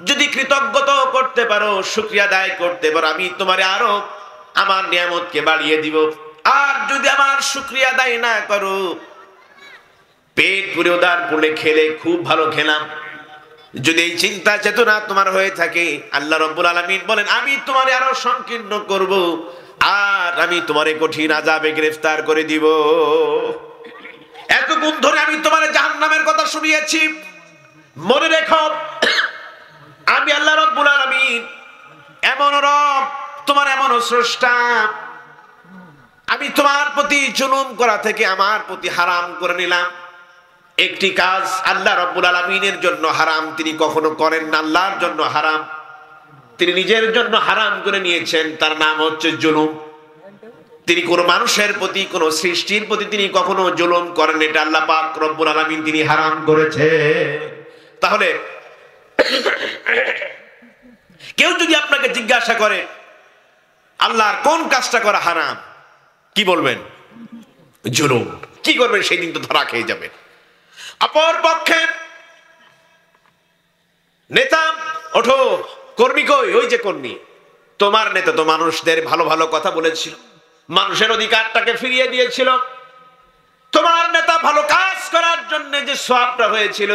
যদি কৃতজ্ঞতা করতে পারো, শুকরিয়া আদায় করতে পারো, আমি তোমারে আরো আমার নিয়ামতকে বাড়িয়ে দিব। আর যদি আমার শুকরিয়া আদায় না করো, পেট পুরে উদার পুরে খেলে, খুব ভালো খেলাম, যদি এই চিন্তা চেতনা তোমার হয়ে থাকে, আল্লাহ রাব্বুল আলামিন বলেন আমি তোমারে আরো সংকীর্ণ করব, আর আমি তোমারে কঠিন আযাবে গ্রেফতার করে দিব। এতক্ষণ ধরে আমি তোমারে জাহান্নামের কথা শুনিয়েছি, মনে রেখো আমি আল্লাহ রাব্বুল আলামিন এমন রব, তোমার এমন স্রষ্টা, আমি তোমার প্রতি জুলুম করা থেকে আমার প্রতি হারাম করে নিলাম। একটি কাজ আল্লাহ রাব্বুল আলামিনের জন্য হারাম তিনি কখনো করেন না, আল্লাহর জন্য হারাম তিনি নিজের জন্য হারাম করে নিয়েছেন, তার নাম হচ্ছে জুলুম। তিনি কোন মানুষের প্রতি, কোন সৃষ্টির প্রতি তিনি কখনো জুলুম করেন, এটা আল্লাহ পাক রব্বুল আলামিন তিনি হারাম করেছে। তাহলে কেউ যদি আপনাকে জিজ্ঞাসা করে আল্লাহর কোন কাজটা করা হারাম, কি বলবেন? জুলুম। কি করবেন? সেই দিন তো ধরা খেয়ে যাবে। অপর পক্ষে নেতা, ওঠো, কর্মী কই? ওই যে কর্মী, তোমার নেতা তো মানুষদের ভালো ভালো কথা বলেছিল, মানুষের অধিকারটাকে ফিরিয়ে দিয়েছিল। তোমার নেতা ভালো কাজ করার জন্য যে সওয়াবটা হয়েছিল,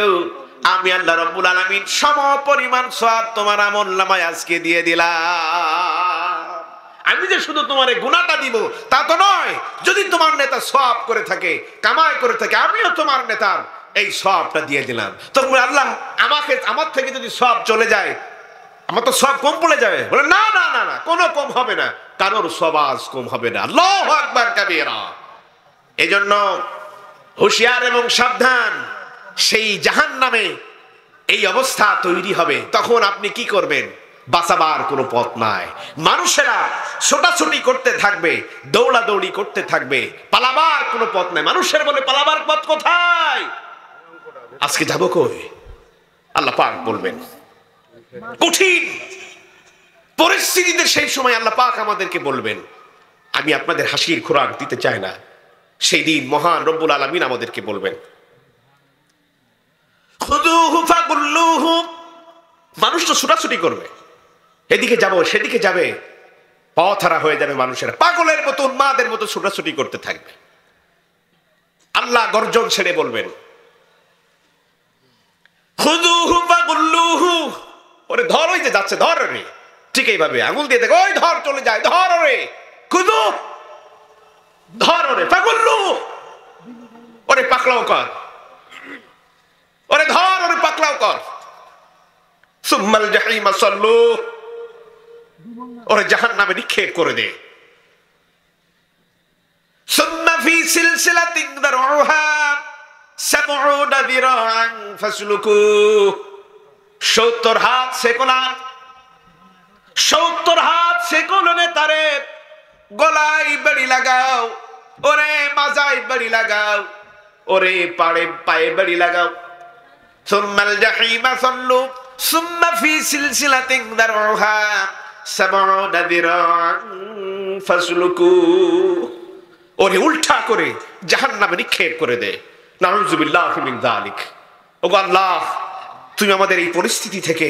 আমি আল্লাহ রাব্বুল আলামিন সম পরিমাণ সওয়াব তোমার আমলনামায় আজকে দিয়ে দিলাম। আমি যে শুধু তোমারে গুনাহটা দিব তা তো নয়, যদি তোমার নেতা সওয়াব করে থাকে, কামাই করে থাকে, আমিও তোমার নেতার এই সওয়াবটা দিয়ে দিলাম। তখন আল্লাহ আমার থেকে যদি সওয়াব চলে যায়, আমার তো সওয়াব কম পড়ে যাবে। বলে না না না না, কোনো কম হবে না, কারোর সওয়াব কম হবে না। আল্লাহু আকবার কাবীরা। এজন্য হুঁশিয়ার এবং সাবধান। সেই জাহান্নামে এই অবস্থা তৈরি হবে, তখন আপনি কি করবেন? বাঁচাবার কোনো পথ নাই। মানুষেরা ছোটাছুটি করতে থাকবে, দৌড়াদৌড়ি করতে থাকবে, পালাবার কোনো পথ নাই। মানুষের বলে পালাবার পথ কোথায়? আজকে যাবো কই? আল্লাহ পাক বলবেন। কঠিন পরিস্থিতিতে সেই সময় আল্লাহ পাক আমাদেরকে বলবেন, আমি আপনাদের হাসির খোরাক দিতে চাই না। সেই দিন মহান রব্বুল আলামিন আমাদেরকে বলবেন, খুযুহু ফাগুল্লুহু। মানুষ তো ছোটাছুটি করবে, এদিকে যাব সেদিকে যাবে, পথহারা হয়ে যাবে। মানুষেরা পাগলের মতো, উন্মাদের মতো ছোটাছুটি করতে থাকবে। আল্লাহ গর্জন ছেড়ে বলবেন, খুযুহু ফাগুল্লুহু। ওরে ধর, ওই যে যাচ্ছে, ধর রে। ঠিক এইভাবে আঙুল দিয়ে দেখো, ওই ধর চলে যায়, ধর ওরে খুদু, ধর ওরে পাগল্লু, ওরে পাকড়াও কর, ওরে ধর ওরে পাকড়াও কর। সুম্মাল জাহিমা সাল্লু, ওরে জাহান্নামে নিক্ষেপ করে দে। সুম্মা ফি সিলসিলাতিন দারউহা ৭০ যিরাআন ফাসলুকু, ৭০ হাত সেকলান, ৭০ হাত সেকলনে তারে গলায় বেড়ি লাগাও, ওরে মাজায় বেড়ি লাগাও, ওরে পায়ে বেড়ি লাগাও। সুম্মাল জাহিমা সাল্লু সুম্মা ফি সিলসিলাতিন দারউহা ৭০ যিরাআন ফাসলুকু, ওরে উল্টা করে জাহান্নামে নিক্ষেপ করে দে। নাউযুবিল্লাহি মিন যালিক। ওগো আল্লাহ, তুমি আমাদের এই পরিস্থিতি থেকে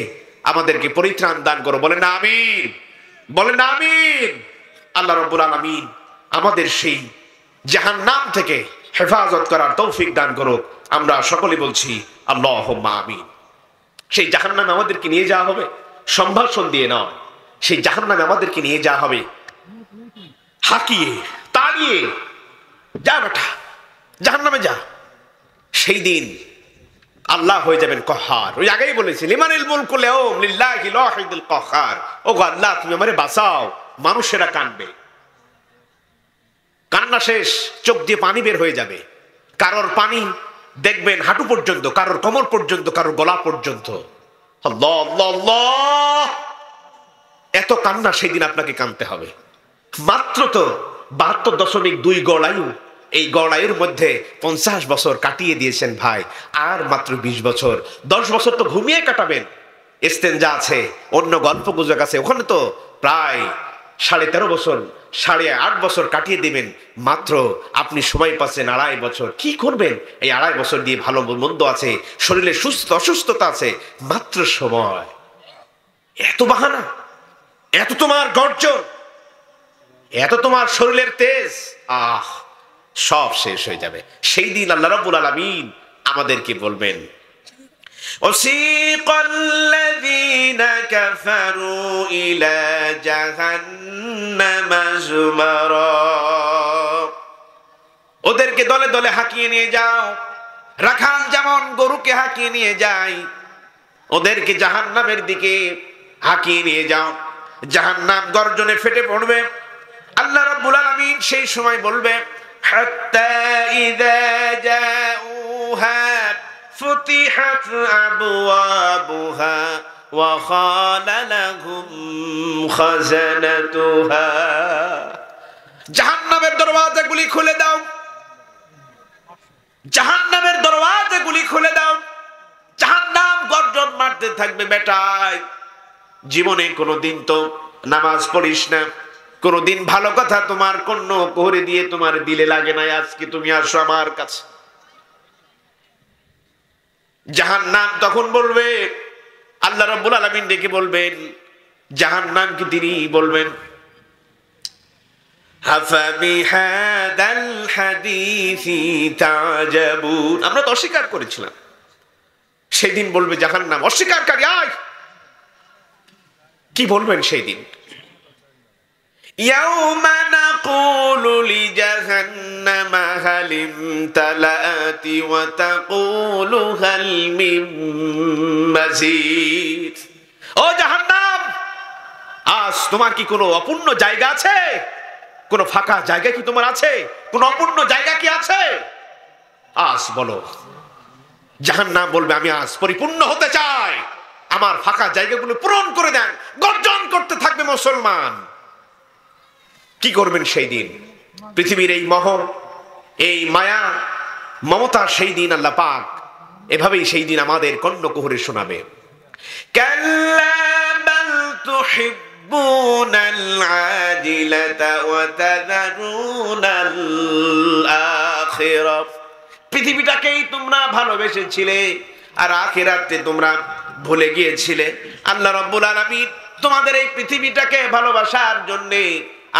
আমাদেরকে পরিত্রাণ দান করো। বলেন আমিন, বলেন আমিন। আল্লাহ রাব্বুল আলামিন আমাদের সেই জাহান্নাম থেকে হেফাজত করার তৌফিক দান করো। আমরা সকলে বলছি আল্লাহুম্মা আমিন। সেই জাহান্নামে আমাদেরকে নিয়ে যাওয়া হবে সম্ভাষণ দিয়ে নয়, সেই জাহান্নামে আমাদেরকে নিয়ে যাওয়া হবে হাঁকিয়ে তাড়িয়ে, যা বেটা জাহান্নামে যা। সেই দিন আল্লাহ হয়ে যাবেন কহার। ওই আগেই বলেছি লিমানিল মুলকুল ইয়াউম লিল্লাহিল ওয়াহিদুল কাহ্হার। ওগো আল্লাহ, তুমি আমারে বাঁচাও। মানুষেরা কাঁদবে, কান্না শেষ, চোখ দিয়ে পানি বের হয়ে যাবে। কারোর পানি দেখবেন হাঁটু পর্যন্ত, কারোর কোমর পর্যন্ত, কারোর গলা পর্যন্ত। আল্লাহ আল্লাহ আল্লাহ, এত কান্না সেই দিন আপনাকে কাঁদতে হবে। মাত্র তো ৭২.২ গড় আয়ু, এই গড় আয়ুর মধ্যে ৫০ বছর কাটিয়ে দিয়েছেন ভাই, আর মাত্র ২০ বছর। ১০ বছর তো ঘুমিয়ে কাটাবেন। ইস্তেঞ্জা আছে, অন্য গল্প গুজব আছে, ওখানে তো প্রায় ১৩.৫ বছর, ৮.৫ বছর কাটিয়ে দিবেন। মাত্র আপনি সময় পাচ্ছেন ২.৫ বছর। কি করবেন এই ২.৫ বছর দিয়ে? ভালো মন্দ আছে, শরীরে সুস্থ অসুস্থতা আছে, মাত্র সময়। এত বাহানা, এত তোমার গর্জন, এত তোমার শরীরের তেজ, সব শেষ হয়ে যাবে। সেই দিন আল্লাহ রাব্বুল আলামিন আমাদেরকে বলবেন, ওয়াসিকাল্লাযীনা কাফারু ইলা জাহান্নামা যুমারা, ওদেরকে দলে দলে হাঁকিয়ে নিয়ে যাও। রাখাল যেমন গরুকে হাঁকিয়ে নিয়ে যায়, ওদেরকে জাহান্নামের দিকে হাঁকিয়ে নিয়ে যাও। জাহান্নাম গর্জনে ফেটে পড়বে। আল্লাহ রাব্বুল আলামিন সেই সময় বলবে, হাত্তা ইযা জাউহা ফুতিহাত আবওয়াবুহা ওয়া ক্বালা লাহুম খাযানাতুহা, জাহান্নামের দরওয়াজাগুলি খুলে দাও, জাহান্নামের দরওয়াজাগুলি খুলে দাও। জাহান্নাম গর্জন মারতে থাকবে, বেটায় জীবনে কোনোদিন তো নামাজ পড়িস না, কোনদিন ভালো কথা তোমার কর্ণ কোহরে দিয়ে তোমার দিলে লাগে নাই, আজকে তুমি আসো আমার কাছে। জাহান্নাম তখন বলবে, আল্লাহ রাব্বুল আলামিন ডেকে বলবেন, জাহান্নামকে তিনি বলবেন, আফাবিহাদাল হাদিসি তাজাবুন। আমরা তো অস্বীকার করেছিলাম। সেই দিন বলবে জাহান্নাম, অস্বীকারকারী আয়। কি বলবেন সেই দিন? ইয়াউমা নাকুলু লিজাহান্নামা হাল ইমতালাআতি ওয়া তাকুলু হাল মিন মাজিদ। ও জাহান্নাম, আজ তোমার কি কোনো অপূর্ণ জায়গা আছে? কোনো ফাঁকা জায়গা কি তোমার আছে? কোনো অপূর্ণ জায়গা কি আছে? আজ বলো। জাহান্নাম বলবে, আমি আজ পরিপূর্ণ হতে চাই, আমার ফাঁকা জায়গাগুলো পূরণ করে দেন। গর্জন করতে থাকবে মুসলমান। কি করবেন সেই দিন? পৃথিবীর এই মোহ, এই মায়া মমতা সেই দিন আল্লাহ পাক এভাবেই সেই দিন আমাদের কর্ণকুহরে শোনাবে। কাল্লা বাল তুহিব্বুনাল আজিলাতা ওয়া তাযারুনাল আখিরাহ। পৃথিবীটাকেই তোমরা ভালোবেসেছিলে আর আখিরাতে তোমরা ভুলে গিয়েছিলে। আল্লাহ রাব্বুল আলামিন তোমাদের এই পৃথিবীটাকে ভালোবাসার জন্য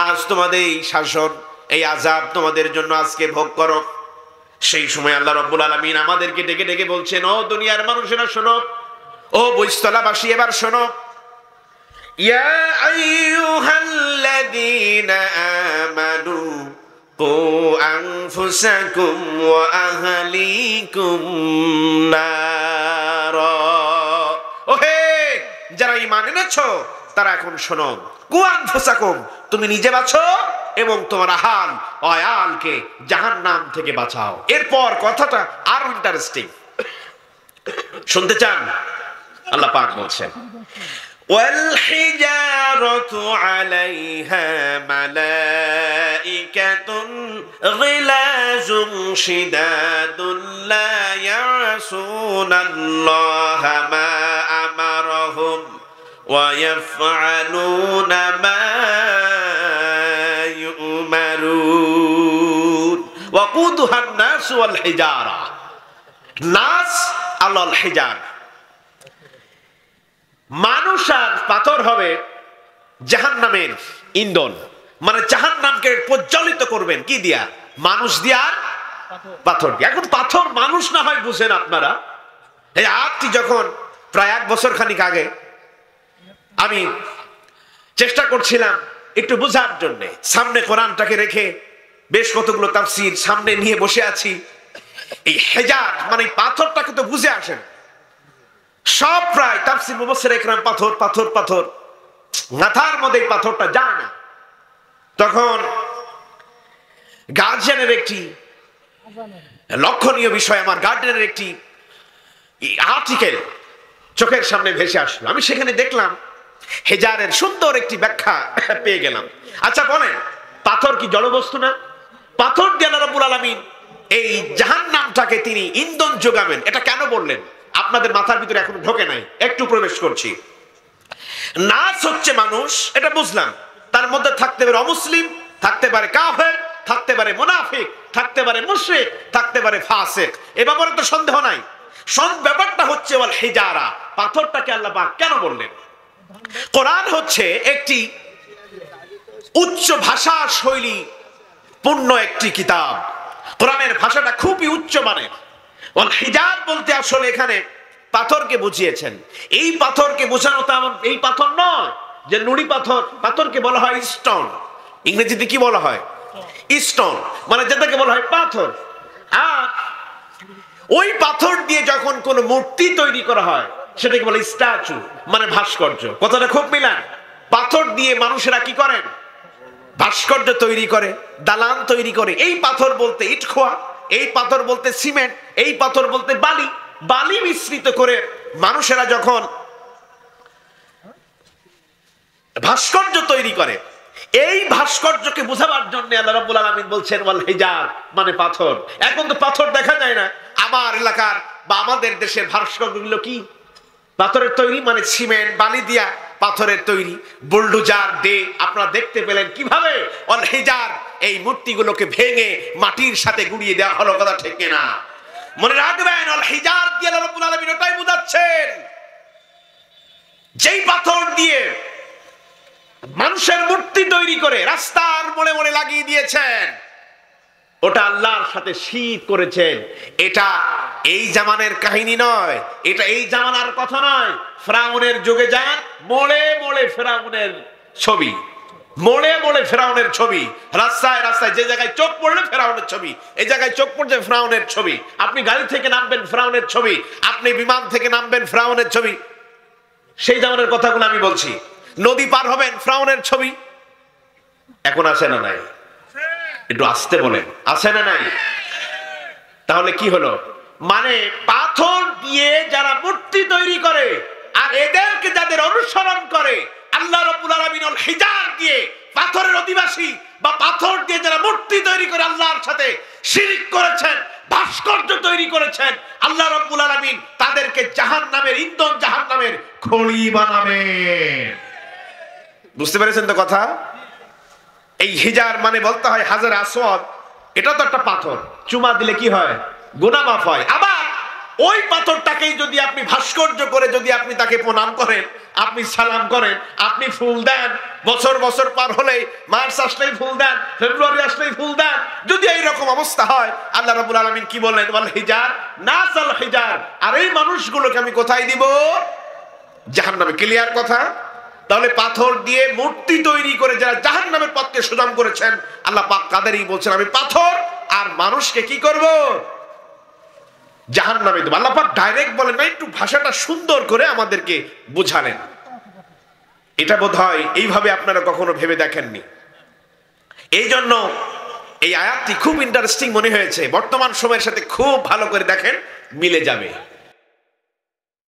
আজ তোমাদের এই শাসন, এই আযাব তোমাদের জন্য আজকে ভোগ করো। সেই সময় আল্লাহ রাব্বুল আলামিন আমাদেরকে ডেকে ডেকে বলছেন, ও দুনিয়ার মানুষেরা শোনো, ও বৈস্তলাবাসী এবার শোনো। ইয়া আইয়ুহাল্লাযীনা আমানু কু আনফুসাকুম ওয়া আহলিকুম নারা। ওহে যারা ঈমান এনেছো তারা এখন শোনো, কু আনফুসাকুম, তুমি নিজে বাঁচো এবং তোমার আহাল ও আয়ালকে জাহান্নাম থেকে বাঁচাও। এরপর কথাটা আরো ইন্টারেস্টিং, শুনতে চান? আল্লাহ পাক বলছেন والحجارة عليها ملائكة غلاظ شداد لا يعصون الله ما أمرهم ويفعلون ما يؤمرون وقودها الناس والحجارة নাস আলাল হিজার, মানুষ আর পাথর হবে জাহান্নামের ইন্ধন, মানে জাহান্নামকে প্রজ্বলিত করবেন কি দিয়া? মানুষ দিয়া আর পাথর দিয়া। এখন পাথর মানুষ না হয় বুঝেন আপনারা। এই আয়াতটি যখন প্রায় 1 বছর খানিক আগে আমি চেষ্টা করছিলাম একটু বোঝার জন্য, সামনে কোরআনটাকে রেখে বেশ কতগুলো তাফসীর সামনে নিয়ে বসে আছি। এই হেজার মানে পাথরটাকে তো বুঝে আসেন সব, প্রায় তাফসীর মুফাসসির ইকরাম পাথর পাথর পাথর, মাথার মধ্যে পাথরটা যায় না। তখন গার্জিয়ানের একটি লক্ষণীয় বিষয়, আমার গার্জিয়ানের একটি আর্টিকেল চোখের সামনে ভেসে আসলো। আমি সেখানে দেখলাম হেজারের সুন্দর একটি ব্যাখ্যা পেয়ে গেলাম। আচ্ছা বলেন, পাথর কি জড়বস্তু না? পাথর দিয়ে আল্লাহ রাব্বুল আলামিন এই জাহান্নামটাকে তিনি ইন্ধন যোগাবেন, এটা কেন বললেন? আপনাদের মাথার ভিতরে এখনো ঢোকে নাই, একটু প্রবেশ করছি। নাস হচ্ছে মানুষ, এটা বুঝলাম। তার মধ্যে থাকতে পারে অমুসলিম, থাকতে পারে কাফের, থাকতে পারে মুনাফিক, থাকতে পারে মুশরিক, থাকতে পারে ফাসিক, এ ব্যাপারে তো সন্দেহ নাই। ব্যাপারটা হচ্ছে ওয়াল হিজারা, পাথরটাকে আল্লাহ পাক কেন বললেন? কোরআন হচ্ছে একটি উচ্চ ভাষা শৈলী পূর্ণ একটি কিতাব। কোরআনের ভাষাটা খুবই উচ্চ মানের। ওয়াল হিজার বলতে আসলে এখানে পাথরকে বুঝিয়েছেন। এই পাথরকে বোঝানো তেমন এই পাথর নয় যে নুড়ি পাথর, পাথরকে বলা হয় স্টোন। ইংরেজিতে কি বলা হয়? স্টোন, মানে যেটাকে বলা হয় পাথর। আর ওই পাথর দিয়ে যখন কোনো মূর্তি তৈরি করা হয় সেটাকে বলে স্ট্যাচু, মানে ভাস্কর্য। কথাটা খুব মিলান। পাথর দিয়ে মানুষেরা কি করেন? ভাস্কর্য তৈরি করে, দালান তৈরি করে। এই পাথর বলতে ইট খোয়া, এই পাথর বলতে সিমেন্ট, এই পাথর বলতে বালি। বালি মিশ্রিত করে মানুষেরা যখন ভাস্কর্য তৈরি করে, এই ভাস্কর্যকে বোঝাবার জন্য আল্লাহ রাব্বুল আলামিন বলছেন ওয়াল হিজার, মানে পাথর। এখন তো পাথর দেখা যায় না। আমার এলাকার বা আমাদের দেশের ভাস্কর্যগুলো কি পাথরের তৈরি, মানে সিমেন্ট বালি দিয়া পাথরের তৈরি। বুলডোজার দে আপনারা দেখতে পেলেন কিভাবে ওয়াল হিজার এই মূর্তিগুলোকে ভেঙে মাটির সাথে গুঁড়িয়ে দেওয়া হলো। কথা ঠিক না? মনে রাখবেন, ওয়াল হিজার দিয়ে আল্লাহ রাব্বুল আলামিন ওটাই বোঝাচ্ছেন যেই পাথর দিয়ে মানুষের মূর্তি তৈরি করে রাস্তার মোড়ে মোড়ে লাগিয়ে দিয়েছেন, ওটা আল্লাহর সাথে শিরক করেছেন। এটা এই জামানের কাহিনী নয়, এটা এই জামানার কথা নয়। ফেরাউনের যুগে যান, মোড়ে মোড়ে ফেরাউনের ছবি, মোড়ে মোড়ে ফেরাউনের ছবি, রাস্তায় রাস্তায় যে জায়গায় চোখ পড়লে ফেরাউনের ছবি, এই জায়গায় চোখ পড়ছে ফেরাউনের ছবি। আপনি গাড়ি থেকে নামবেন ফেরাউনের ছবি, আপনি বিমান থেকে নামবেন ফেরাউনের ছবি। সেই জামানের কথাগুলো আমি বলছি। নদী পার হবেন ফেরাউনের ছবি। এখন আসে না নাই? একটু আসতে বলেন, আছে না নাই? তাহলে কি হলো? মানে পাথর দিয়ে যারা মূর্তি তৈরি করে আর এদেরকে যাদের অনুসরণ করে, আল্লাহ রাব্বুল আলামিন ওয়াল হিজার দিয়ে পাথরের অধিবাসী বা পাথর দিয়ে যারা মূর্তি তৈরি করে আল্লাহর সাথে শিরক করেছেন, ভাস্কর্য তৈরি করেছেন, আল্লাহ রাব্বুল আলামিন তাদেরকে জাহান্নামের ইন্ধন, জাহান্নামের খড়ি বানাবেন। বুঝতে পেরেছেন তো কথা? এই হিজার মানে বলতে হয় হাজার আসওয়াদ, এটা তো একটা পাথর, চুমা দিলে কি হয়? গুনাহ মাফ হয়। আবার ওই পাথরটাকেই যদি আপনি ভাস্কর্য করে যদি আপনি তাকে প্রণাম করেন, আপনি সালাম করেন, আপনি ফুল দেন, বছর বছর পার হলে মার্চ আসলেই ফুল দেন, ফেব্রুয়ারি আসলেই ফুল দেন, যদি এইরকম অবস্থা হয়, আল্লাহ রাব্বুল আলামিন কি বললেন? ওয়াল হিজার নাসাল হিজার। আর এই মানুষগুলোকে আমি কোথায় দিব? জাহান্নামে। ক্লিয়ার কথা? তাহলে পাথর দিয়ে মূর্তি তৈরি করে যারা জাহান্নামের পথকে সুজাম করেছেন, আল্লাহ পাক তাদেরই বলছেন আমি পাথর আর মানুষকে কি করব, জাহান্নামে দেব। আল্লাহ পাক ডাইরেক্ট বলেন না, একটু ভাষাটা সুন্দর করে আমাদেরকে বুঝালেন। এটা বোধহয় এইভাবে আপনারা কখনো ভেবে দেখেননি। এই জন্য এই আয়াতটি খুব ইন্টারেস্টিং মনে হয়েছে, বর্তমান সময়ের সাথে খুব ভালো করে দেখেন মিলে যাবে।